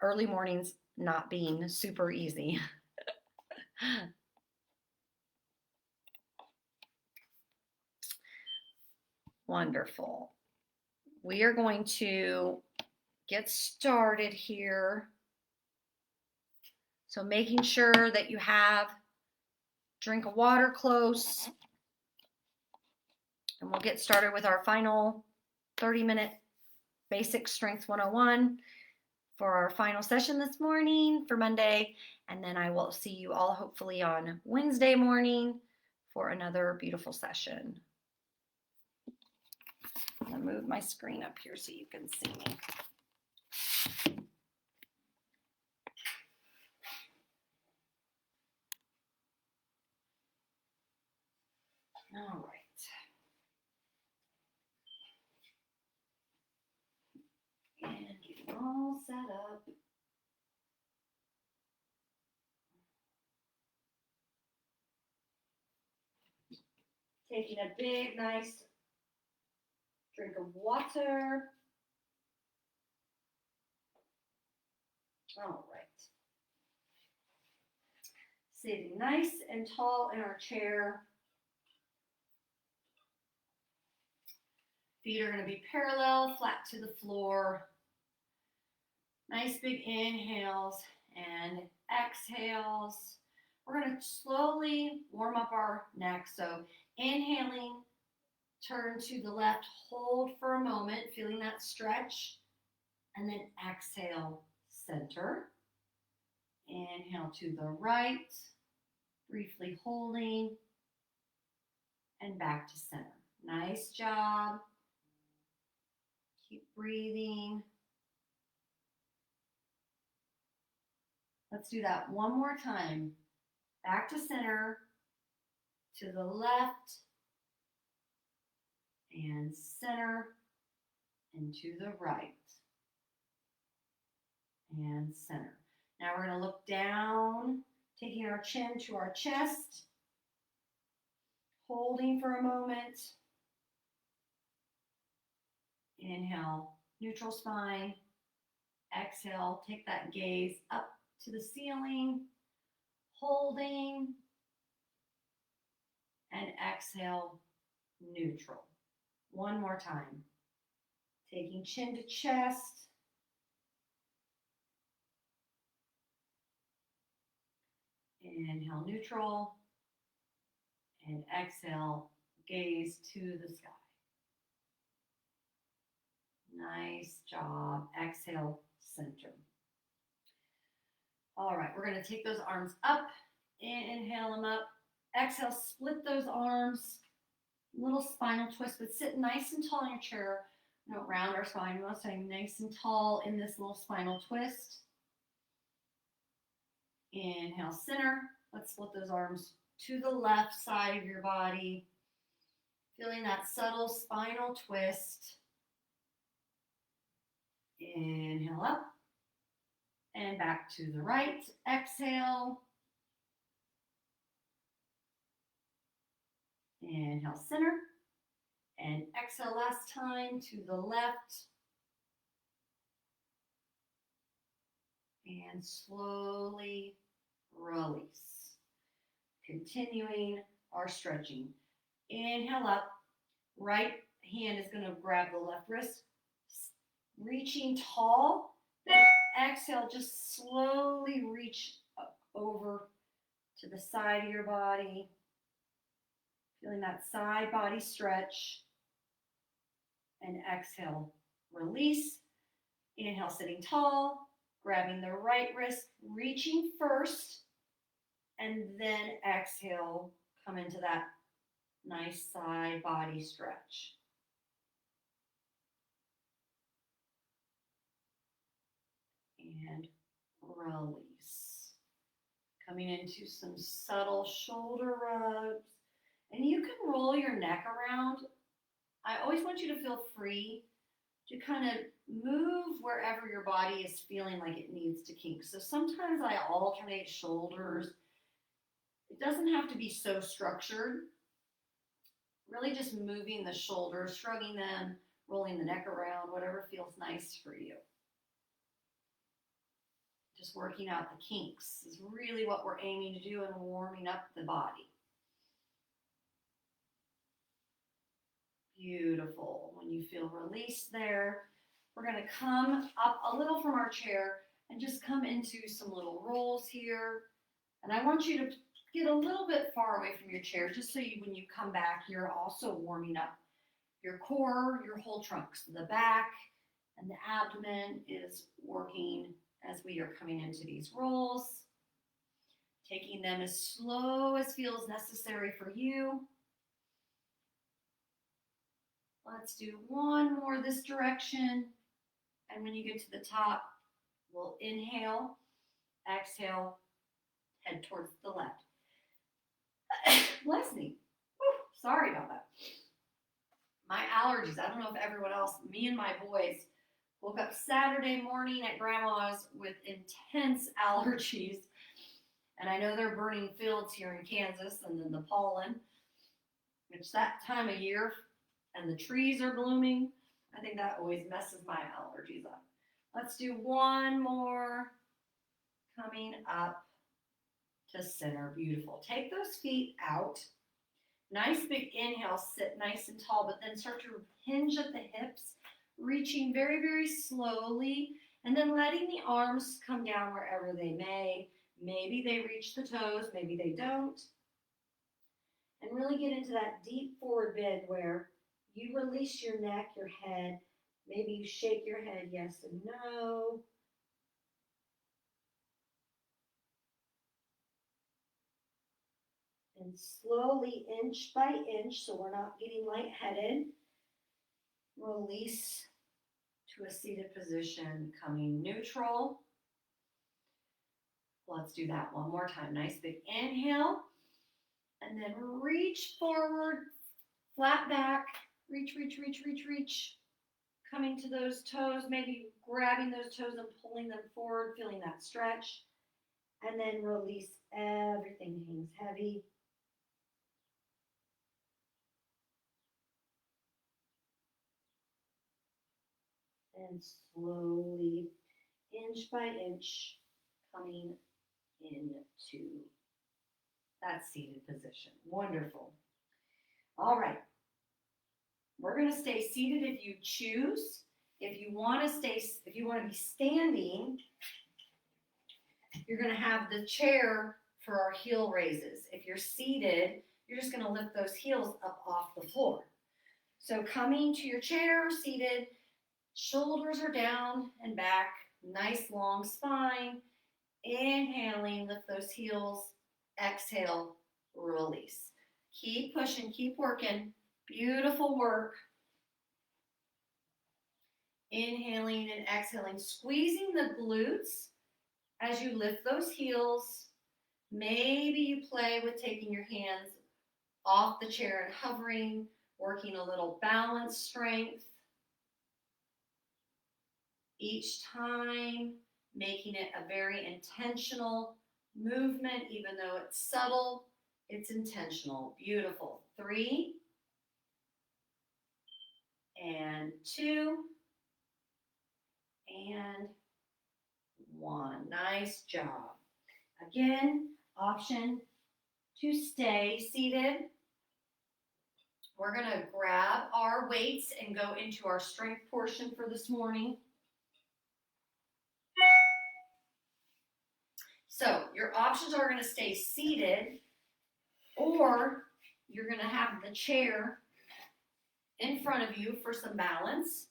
early mornings not being super easy. Wonderful. We are going to get started here. So making sure that you have a drink of water close. And we'll get started with our final 30-minute Basic Strength 101. for our final session this morning for Monday. And then I will see you all hopefully on Wednesday morning for another beautiful session. I'm going to move my screen up here so you can see me. All right. And getting all set up. Taking a big, nice drink of water. All right. Sitting nice and tall in our chair. Feet are going to be parallel, flat to the floor. Nice big inhales and exhales. We're going to slowly warm up our neck. So inhaling, turn to the left, hold for a moment, feeling that stretch. And then exhale, center. Inhale to the right, briefly holding, and back to center. Nice job. Keep breathing. Let's do that one more time. Back to center, to the left, and center, and to the right, and center. Now we're going to look down, taking our chin to our chest, holding for a moment. Inhale, neutral spine. Exhale, take that gaze up to the ceiling, holding, and exhale, neutral. One more time. Taking chin to chest. Inhale, neutral. And exhale, gaze to the sky. Nice job. Exhale, center. All right, we're going to take those arms up. Inhale them up. Exhale, split those arms. Little spinal twist, but sit nice and tall in your chair. Don't round our spine. We're staying nice and tall in this little spinal twist. Inhale, center. Let's split those arms to the left side of your body. Feeling that subtle spinal twist. Inhale up and back to the right. Exhale. Inhale, center. And exhale last time to the left. And slowly release. Continuing our stretching. Inhale up. Right hand is going to grab the left wrist. Reaching tall. Then exhale, just slowly reach up over to the side of your body. Feeling that side body stretch. And exhale, release. Inhale, sitting tall. Grabbing the right wrist, reaching first. And then exhale, come into that nice side body stretch. And release. Coming into some subtle shoulder rubs. And you can roll your neck around. I always want you to feel free to kind of move wherever your body is feeling like it needs to kink. So sometimes I alternate shoulders. It doesn't have to be so structured. Really just moving the shoulders, shrugging them, rolling the neck around, whatever feels nice for you. Just working out the kinks is really what we're aiming to do and warming up the body. Beautiful. When you feel released there, we're going to come up a little from our chair and just come into some little rolls here. And I want you to get a little bit far away from your chair just so when you come back, you're also warming up your core, your whole trunk, so the back And the abdomen is working as we are coming into these rolls, taking them as slow as feels necessary for you. Let's do one more this direction. And when you get to the top, we'll inhale, exhale, head towards the left. Bless me. Whew, sorry about that. My allergies, I don't know if everyone else, me and my boys woke up Saturday morning at grandma's with intense allergies. And I know they're burning fields here in Kansas, and then the pollen. It's that time of year and the trees are blooming. I think that always messes my allergies up. Let's do one more. Coming up to center. Beautiful. Take those feet out. Nice big inhale, sit nice and tall, but then start to hinge at the hips, reaching very, very slowly, and then letting the arms come down wherever they may. Maybe they reach the toes, maybe they don't. And really get into that deep forward bend where you release your neck, your head. Maybe you shake your head yes and no. And slowly, inch by inch, so we're not getting lightheaded, release to a seated position, coming neutral. Let's do that one more time. Nice big inhale. And then reach forward, flat back, reach, reach, reach, reach, reach. Coming to those toes, maybe grabbing those toes and pulling them forward, feeling that stretch. And then release, everything hangs heavy. And slowly, inch by inch, coming into that seated position. Wonderful. All right. We're going to stay seated if you choose. If you want to be standing, you're going to have the chair for our heel raises. If you're seated, you're just going to lift those heels up off the floor. So coming to your chair, seated, shoulders are down and back, nice long spine. Inhaling, lift those heels. Exhale, release. Keep pushing, keep working. Beautiful work. Inhaling and exhaling, squeezing the glutes as you lift those heels. Maybe you play with taking your hands off the chair and hovering, working a little balance strength. Each time, making it a very intentional movement, even though it's subtle, it's intentional. Beautiful. 3 and 2 and 1. Nice job. Again, option to stay seated. We're going to grab our weights and go into our strength portion for this morning. So your options are going to stay seated, or you're going to have the chair in front of you for some balance.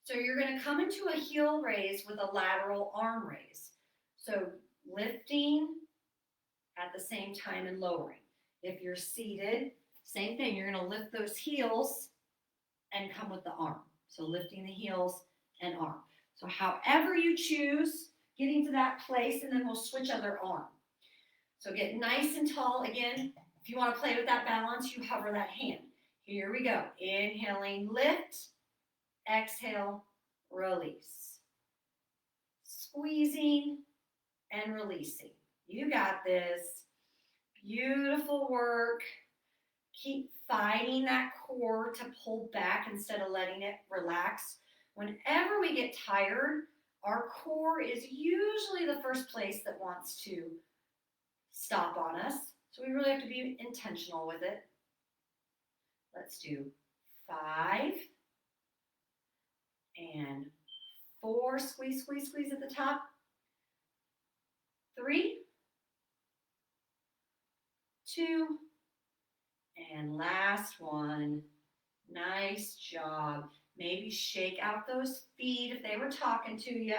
So you're going to come into a heel raise with a lateral arm raise. So lifting at the same time and lowering. If you're seated, same thing. You're going to lift those heels and come with the arm. So lifting the heels and arm. So however you choose, getting to that place, and then we'll switch other arm. So get nice and tall. Again, if you want to play with that balance, you hover that hand. Here we go. Inhaling, lift. Exhale, release. Squeezing and releasing. You got this. Beautiful work. Keep fighting that core to pull back instead of letting it relax. Whenever we get tired, our core is usually the first place that wants to stop on us. So we really have to be intentional with it. Let's do 5 and 4. Squeeze, squeeze, squeeze at the top. 3, 2, and last one. Nice job. Maybe shake out those feet if they were talking to you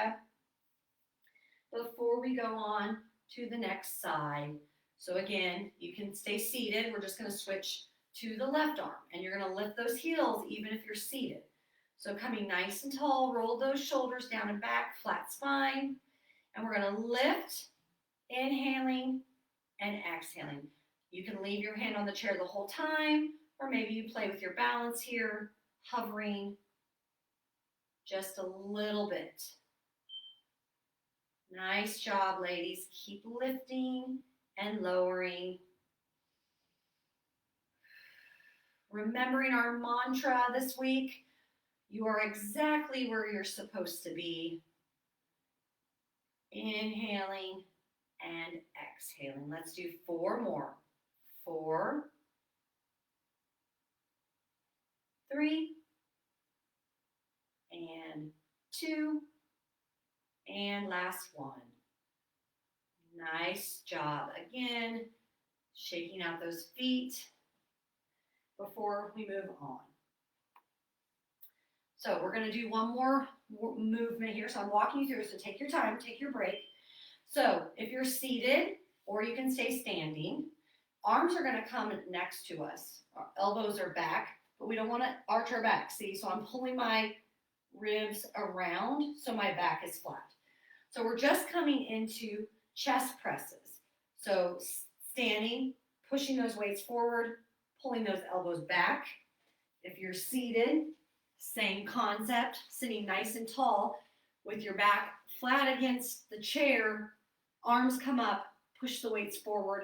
before we go on to the next side. So again, you can stay seated. We're just going to switch to the left arm, and you're going to lift those heels even if you're seated. So coming nice and tall, roll those shoulders down and back, flat spine, and we're going to lift, inhaling and exhaling. You can leave your hand on the chair the whole time, or maybe you play with your balance here, hovering just a little bit. Nice job, ladies. Keep lifting and lowering. Remembering our mantra this week, you are exactly where you're supposed to be. Inhaling and exhaling. Let's do 4 more. 4, 3, and 2, and last 1. Nice job. Again, shaking out those feet before we move on. So we're going to do one more movement here. So I'm walking you through, so take your time, take your break. So if you're seated, or you can stay standing, arms are going to come next to us. Our elbows are back, but we don't want to arch our back. See, so I'm pulling my ribs around so my back is flat. So we're just coming into chest presses. So standing, pushing those weights forward, pulling those elbows back. If you're seated, same concept, sitting nice and tall with your back flat against the chair, arms come up, push the weights forward,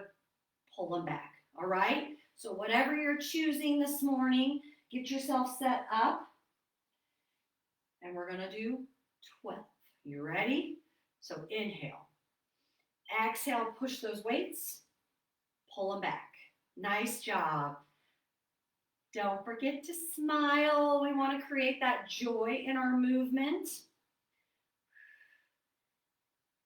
pull them back, all right? So whatever you're choosing this morning, get yourself set up, and we're gonna do 12. You ready? So inhale. Exhale, push those weights, pull them back. Nice job. Don't forget to smile. We want to create that joy in our movement.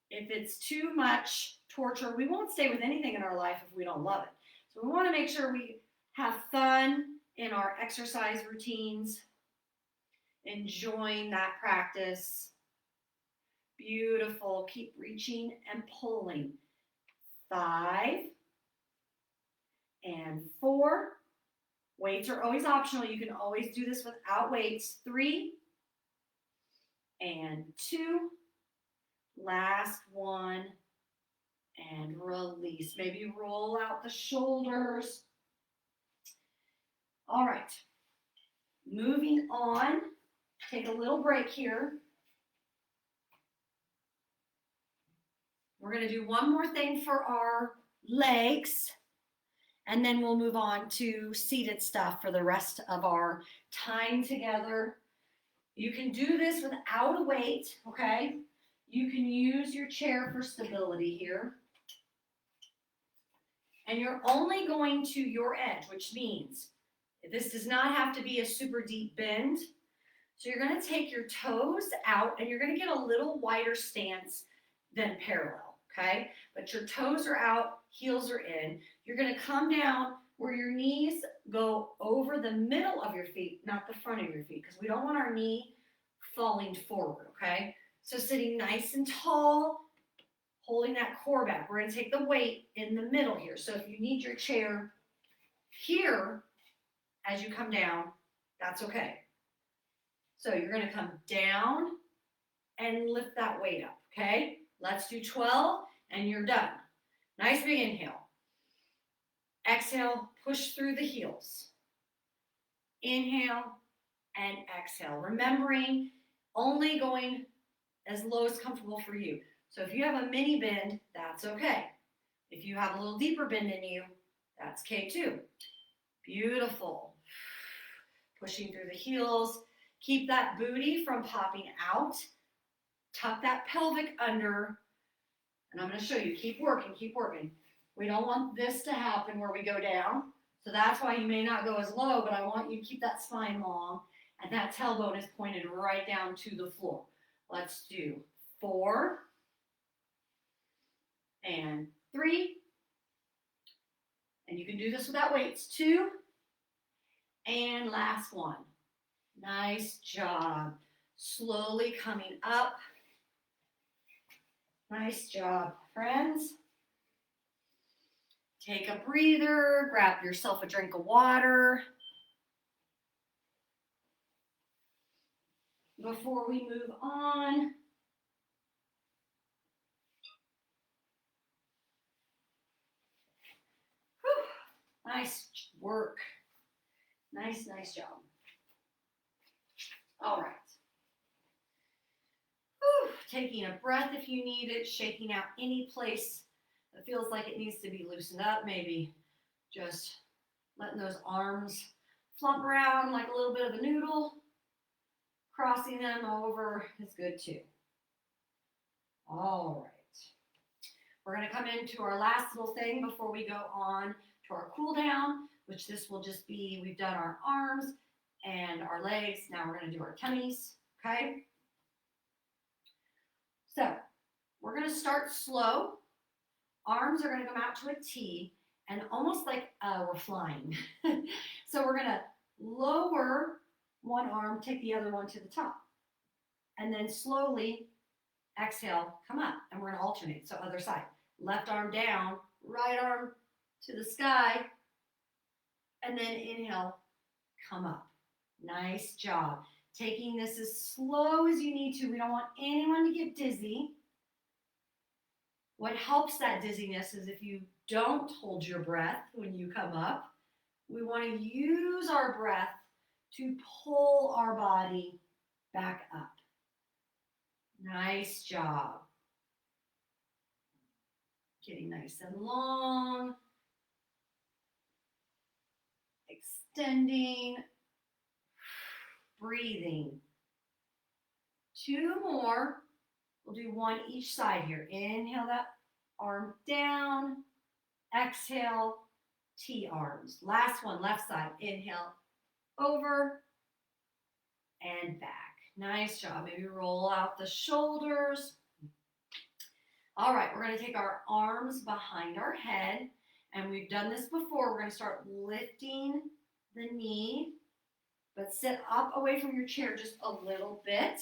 If it's too much torture, we won't stay with anything in our life if we don't love it. So we want to make sure we have fun in our exercise routines, enjoying that practice. Beautiful. Keep reaching and pulling. 5 and 4. Weights are always optional. You can always do this without weights. 3 and 2. Last 1 and release. Maybe roll out the shoulders. All right. Moving on. Take a little break here. We're going to do one more thing for our legs, and then we'll move on to seated stuff for the rest of our time together. You can do this without a weight, okay? You can use your chair for stability here. And you're only going to your edge, which means this does not have to be a super deep bend. So you're going to take your toes out, and you're going to get a little wider stance than parallel, okay? But your toes are out, heels are in. You're going to come down where your knees go over the middle of your feet, not the front of your feet, because we don't want our knee falling forward, okay? So sitting nice and tall, holding that core back. We're going to take the weight in the middle here. So if you need your chair here as you come down, that's okay. So you're going to come down and lift that weight up, okay? Let's do 12, and you're done. Nice big inhale. Exhale, push through the heels. Inhale and exhale. Remembering only going as low as comfortable for you. So if you have a mini bend, that's okay. If you have a little deeper bend in you, that's okay too. Beautiful. Pushing through the heels. Keep that booty from popping out. Tuck that pelvic under. And I'm going to show you. Keep working, keep working. We don't want this to happen where we go down. So that's why you may not go as low, but I want you to keep that spine long, and that tailbone is pointed right down to the floor. Let's do 4 and 3. And you can do this without weights. 2 and last 1. Nice job. Slowly coming up. Nice job, friends. Take a breather, grab yourself a drink of water. Before we move on, whew, nice work. Nice job. All right. Whew, taking a breath if you need it, shaking out any place that feels like it needs to be loosened up. Maybe just letting those arms flop around like a little bit of a noodle. Crossing them over is good too. All right. We're going to come into our last little thing before we go on to our cool down, which this will just be, we've done our arms and our legs. Now we're going to do our tummies, okay? So we're going to start slow. Arms are going to come out to a T and almost like we're flying. So we're going to lower one arm, take the other one to the top. And then slowly exhale, come up. And we're going to alternate. So other side. Left arm down, right arm to the sky. And then inhale, come up. Nice job. Taking this as slow as you need to. We don't want anyone to get dizzy. What helps that dizziness is if you don't hold your breath when you come up. We want to use our breath to pull our body back up. Nice job. Getting nice and long. Extending. Breathing. 2 more. We'll do one each side here. Inhale that arm down. Exhale, T arms. Last one, left side. Inhale, over and back. Nice job. Maybe roll out the shoulders. All right, we're going to take our arms behind our head. And we've done this before. We're going to start lifting the knee. But sit up away from your chair just a little bit.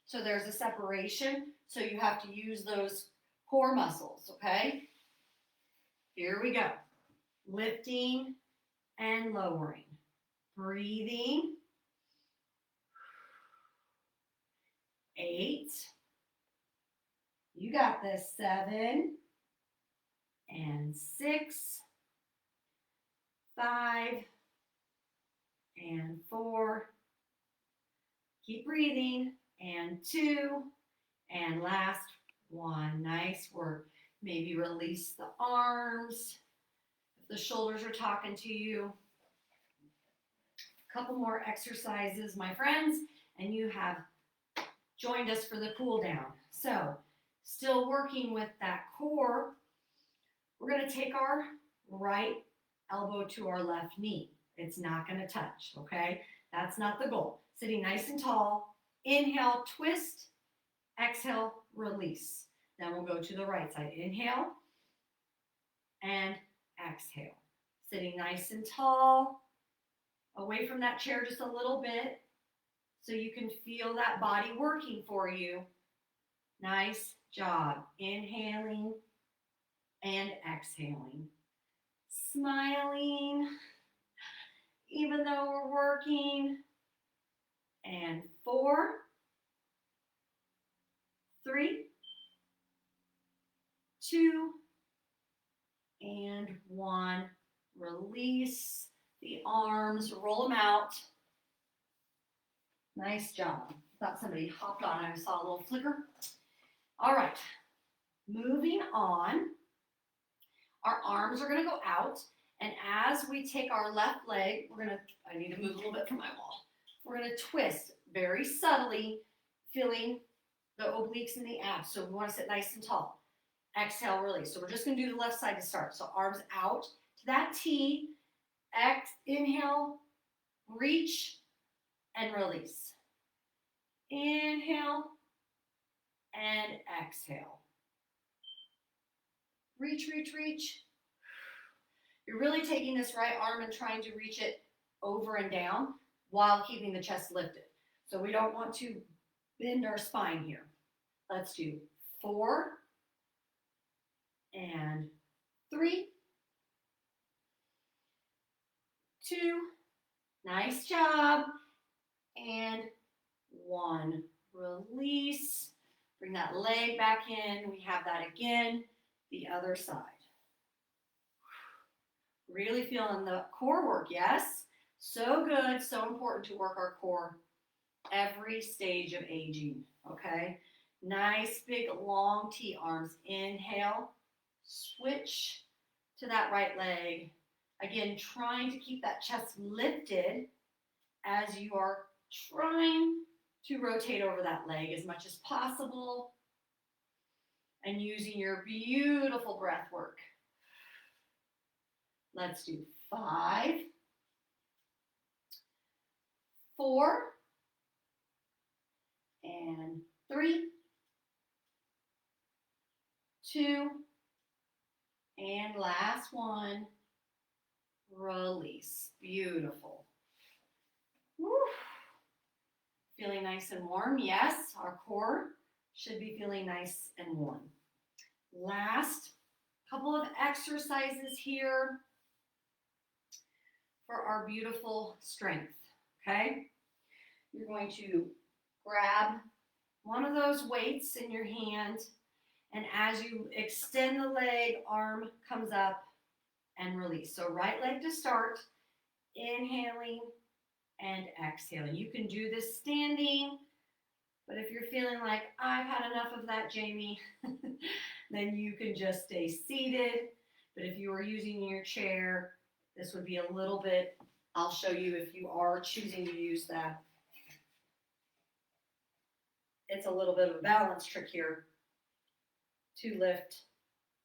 So there's a separation. So you have to use those core muscles, okay? Here we go. Lifting and lowering. Breathing. 8. You got this. 7 and 6. 5 and 4. Keep breathing. And 2. And last 1. Nice work. Maybe release the arms. If the shoulders are talking to you. A couple more exercises, my friends, and you have joined us for the cool down. So, still working with that core. We're going to take our right elbow to our left knee. It's not going to touch, okay? That's not the goal. Sitting nice and tall. Inhale, twist. Exhale, release. Then we'll go to the right side. Inhale and exhale. Sitting nice and tall. Away from that chair just a little bit so you can feel that body working for you. Nice job. Inhaling and exhaling. Smiling even though we're working. And 4, 3, 2, and 1. Release the arms, roll them out. Nice job. Thought somebody hopped on. I saw a little flicker. All right. Moving on. Our arms are going to go out. And as we take our left leg, I need to move a little bit from my wall. We're going to twist very subtly, feeling the obliques and the abs. So we want to sit nice and tall. Exhale, release. So we're just going to do the left side to start. So arms out to that T. Inhale, reach, and release. Inhale, and exhale. Reach, reach, reach. You're really taking this right arm and trying to reach it over and down. while keeping the chest lifted. So we don't want to bend our spine here. Let's do 4 and 3, 2, nice job, and 1. Release. Bring that leg back in. We have that again, the other side. Really feeling the core work, yes? So good, so important to work our core every stage of aging, okay? Nice, big, long T arms. Inhale, switch to that right leg. Again, trying to keep that chest lifted as you are trying to rotate over that leg as much as possible and using your beautiful breath work. Let's do 5, 4, and 3, 2, and last one. Release. Beautiful. Woo. Feeling nice and warm? Yes, our core should be feeling nice and warm. Last couple of exercises here for our beautiful strength, okay? You're going to grab one of those weights in your hand, and as you extend the leg, arm comes up and release. So right leg to start, inhaling and exhaling. You can do this standing, but if you're feeling like, I've had enough of that, Jamie, then you can just stay seated. But if you are using your chair, this would be a little bit, I'll show you if you are choosing to use that. It's a little bit of a balance trick here to lift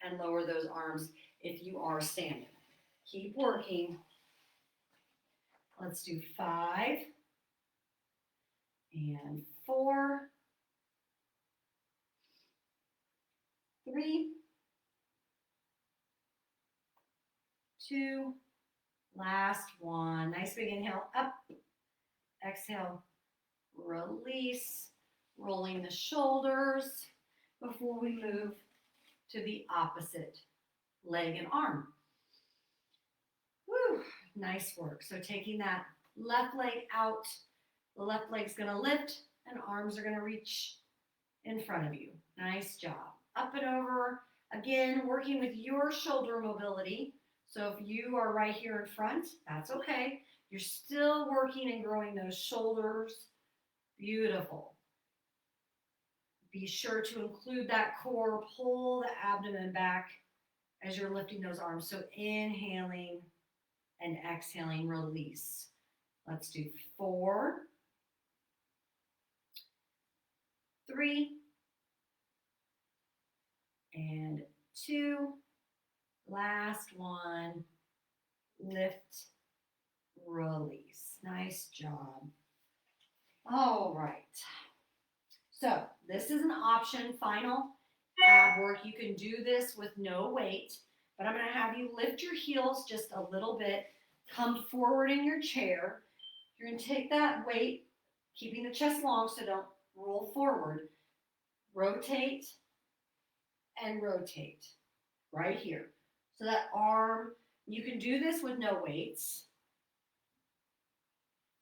and lower those arms if you are standing. Keep working. Let's do 5 and 4, 3, 2, last one. Nice big inhale, up, exhale, release, rolling the shoulders before we move to the opposite leg and arm. Woo, nice work. So taking that left leg out, the left leg's gonna lift and arms are gonna reach in front of you. Nice job. Up and over. Again, working with your shoulder mobility. So if you are right here in front, that's okay. You're still working and growing those shoulders. Beautiful. Be sure to include that core, pull the abdomen back as you're lifting those arms. So inhaling and exhaling, release. Let's do 4, 3, and 2. Last one. Lift, release. Nice job. All right. So this is an option, final ab work. You can do this with no weight, but I'm going to have you lift your heels just a little bit. Come forward in your chair. You're going to take that weight, keeping the chest long so don't roll forward. Rotate and rotate right here. So that arm, you can do this with no weights.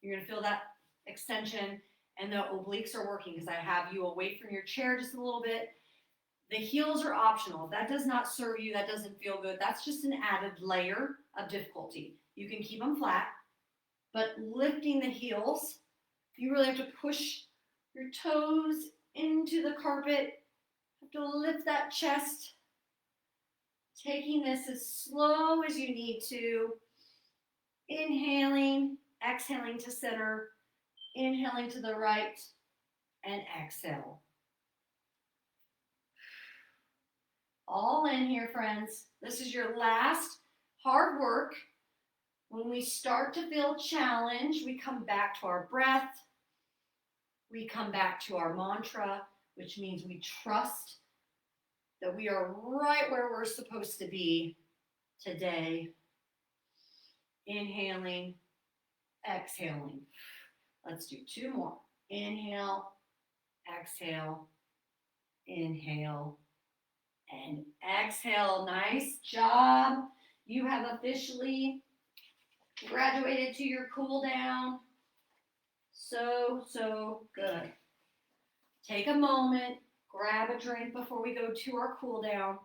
You're going to feel that extension and the obliques are working because I have you away from your chair just a little bit. The heels are optional. If that does not serve you, that doesn't feel good, that's just an added layer of difficulty. You can keep them flat, but lifting the heels, you really have to push your toes into the carpet. You have to lift that chest, taking this as slow as you need to. Inhaling, exhaling to center, inhaling to the right, and exhale. All in here, friends. This is your last hard work. When we start to feel challenged, we come back to our breath. We come back to our mantra, which means we trust that we are right where we're supposed to be today. Inhaling, exhaling. Let's do two more. Inhale, exhale, inhale, and exhale. Nice job. You have officially graduated to your cool down. So good. Take a moment, grab a drink before we go to our cool down.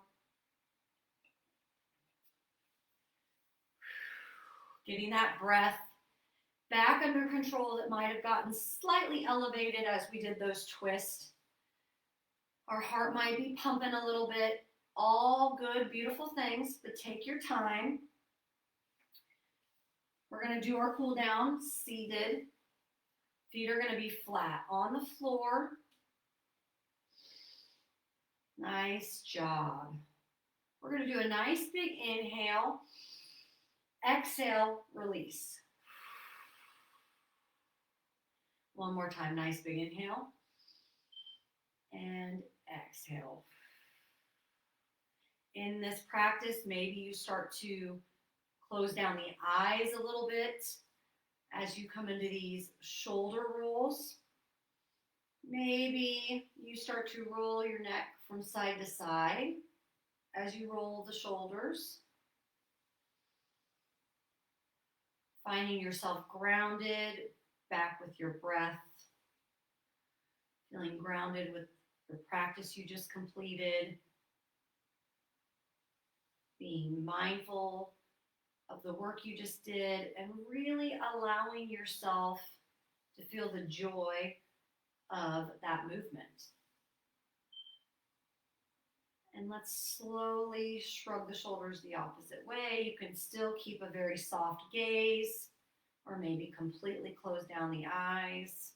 Getting that breath back under control that might have gotten slightly elevated as we did those twists. Our heart might be pumping a little bit. All good, beautiful things, but take your time. We're going to do our cool down seated. Feet are going to be flat on the floor. Nice job. We're going to do a nice big inhale. Exhale, release. One more time, nice big inhale. And exhale. In this practice, maybe you start to close down the eyes a little bit as you come into these shoulder rolls. Maybe you start to roll your neck from side to side as you roll the shoulders. Finding yourself grounded, back with your breath. Feeling grounded with the practice you just completed. Being mindful of the work you just did and really allowing yourself to feel the joy of that movement. And let's slowly shrug the shoulders the opposite way. You can still keep a very soft gaze or maybe completely close down the eyes.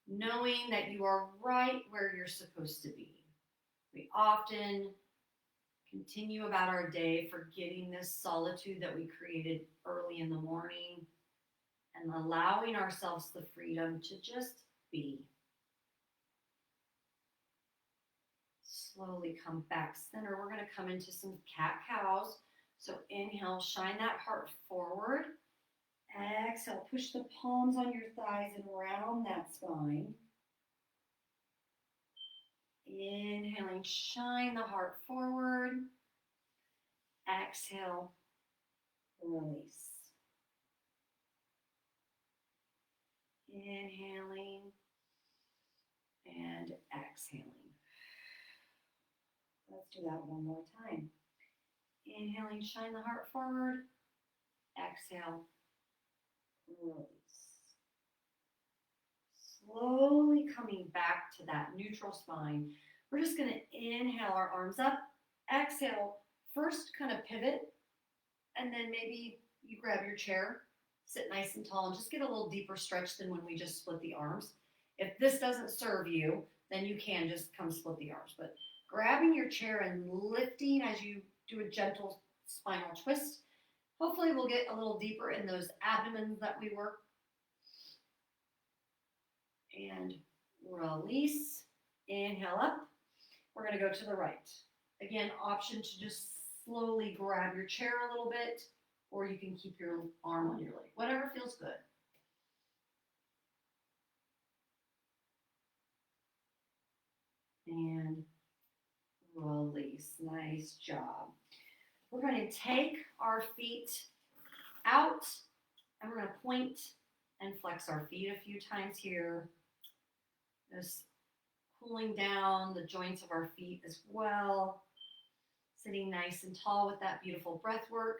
Knowing that you are right where you're supposed to be. We often continue about our day forgetting this solitude that we created early in the morning and allowing ourselves the freedom to just be. Slowly come back center. We're going to come into some cat-cows. So inhale, shine that heart forward. Exhale, push the palms on your thighs and round that spine. Inhaling, shine the heart forward. Exhale, release. Inhaling and exhaling. Let's do that one more time. Inhaling, shine the heart forward. Exhale, release. Slowly coming back to that neutral spine. We're just going to inhale our arms up. Exhale, first kind of pivot, and then maybe you grab your chair, sit nice and tall, and just get a little deeper stretch than when we just split the arms. If this doesn't serve you, then you can just come split the arms. But grabbing your chair and lifting as you do a gentle spinal twist, hopefully we'll get a little deeper in those abdomens that we work. And release. Inhale up. We're going to go to the right. Again, option to just slowly grab your chair a little bit, or you can keep your arm on your leg. Whatever feels good. And release. Nice job. We're going to take our feet out, and we're going to point and flex our feet a few times here. Just cooling down the joints of our feet as well. Sitting nice and tall with that beautiful breath work.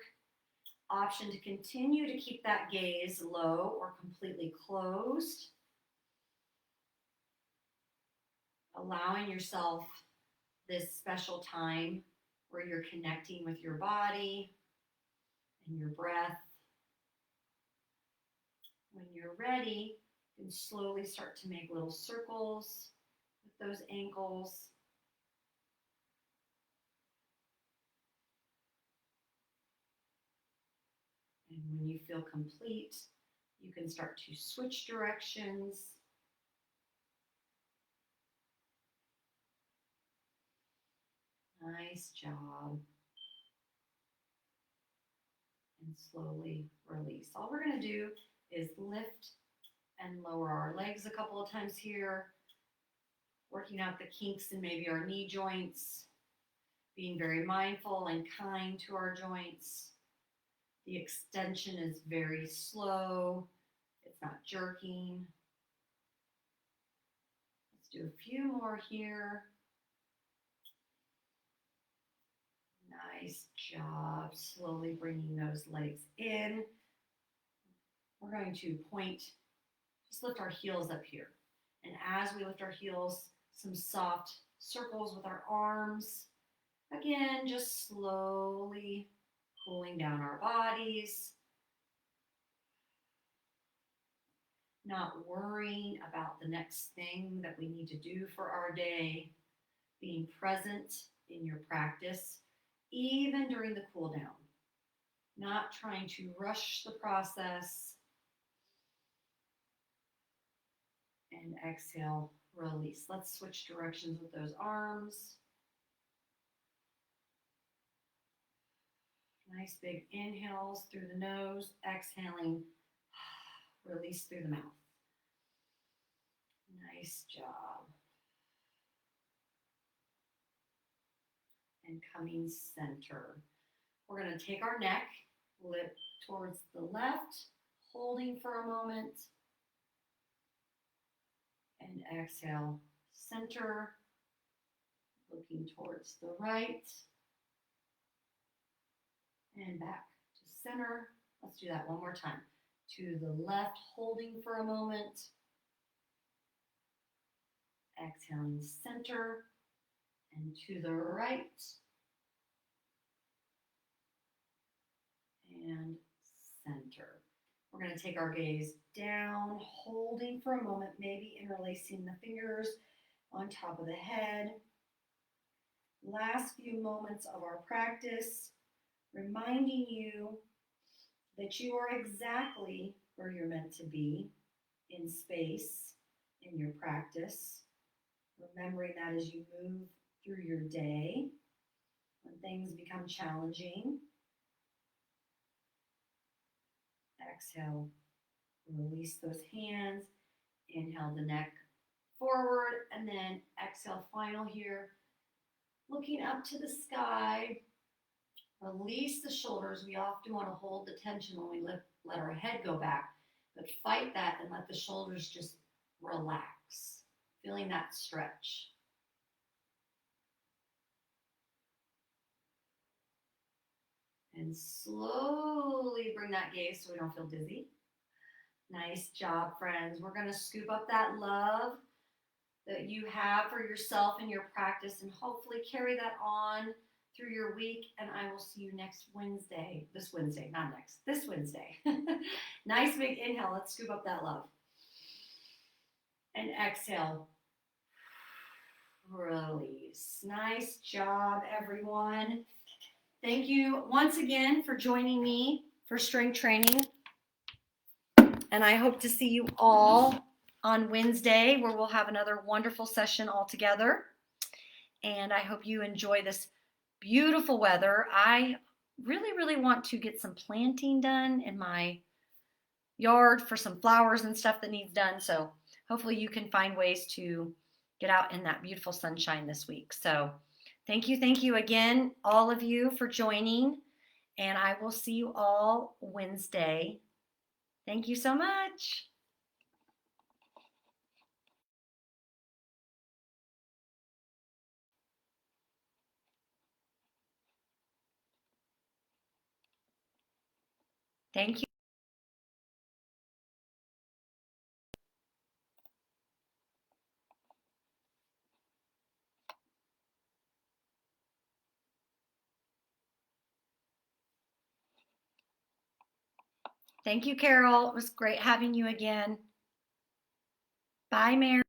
Option to continue to keep that gaze low or completely closed. Allowing yourself this special time where you're connecting with your body and your breath. When you're ready, you can slowly start to make little circles with those ankles. And when you feel complete, you can start to switch directions. Nice job. And and slowly release. All we're going to do is lift and lower our legs a couple of times here, working out the kinks in maybe our knee joints, being very mindful and kind to our joints. The extension is very slow. It's not jerking. Let's do a few more here. Nice job. Slowly bringing those legs in. We're going to point, just lift our heels up here. And as we lift our heels, some soft circles with our arms. Again, just slowly cooling down our bodies. Not worrying about the next thing that we need to do for our day. Being present in your practice, even during the cool down. Not trying to rush the process. And exhale, release. Let's switch directions with those arms. Nice big inhales through the nose, exhaling, release through the mouth. Nice job. And coming center. We're going to take our neck, lift towards the left, holding for a moment. And exhale, center, looking towards the right. And back to center. Let's do that one more time. To the left, holding for a moment. Exhaling, center. And to the right. And center. We're going to take our gaze down, holding for a moment, maybe interlacing the fingers on top of the head. Last few moments of our practice, reminding you that you are exactly where you're meant to be in space, in your practice. Remembering that as you move through your day, when things become challenging. Exhale, release those hands. Inhale the neck forward, and then exhale, final here. Looking up to the sky, release the shoulders. We often want to hold the tension when we let our head go back, but fight that and let the shoulders just relax, feeling that stretch. And slowly bring that gaze so we don't feel dizzy. Nice job, friends. We're going to scoop up that love that you have for yourself in your practice and hopefully carry that on through your week. And I will see you next Wednesday. This Wednesday, not next. This Wednesday. Nice big inhale. Let's scoop up that love. And exhale. Release. Nice job, everyone. Thank you once again for joining me for strength training. And I hope to see you all on Wednesday, where we'll have another wonderful session all together. And I hope you enjoy this beautiful weather. I really want to get some planting done in my yard for some flowers and stuff that needs done. So hopefully you can find ways to get out in that beautiful sunshine this week. So thank you again, all of you, for joining. And I will see you all Wednesday. Thank you so much. Thank you. Thank you, Carol. It was great having you again. Bye, Mary.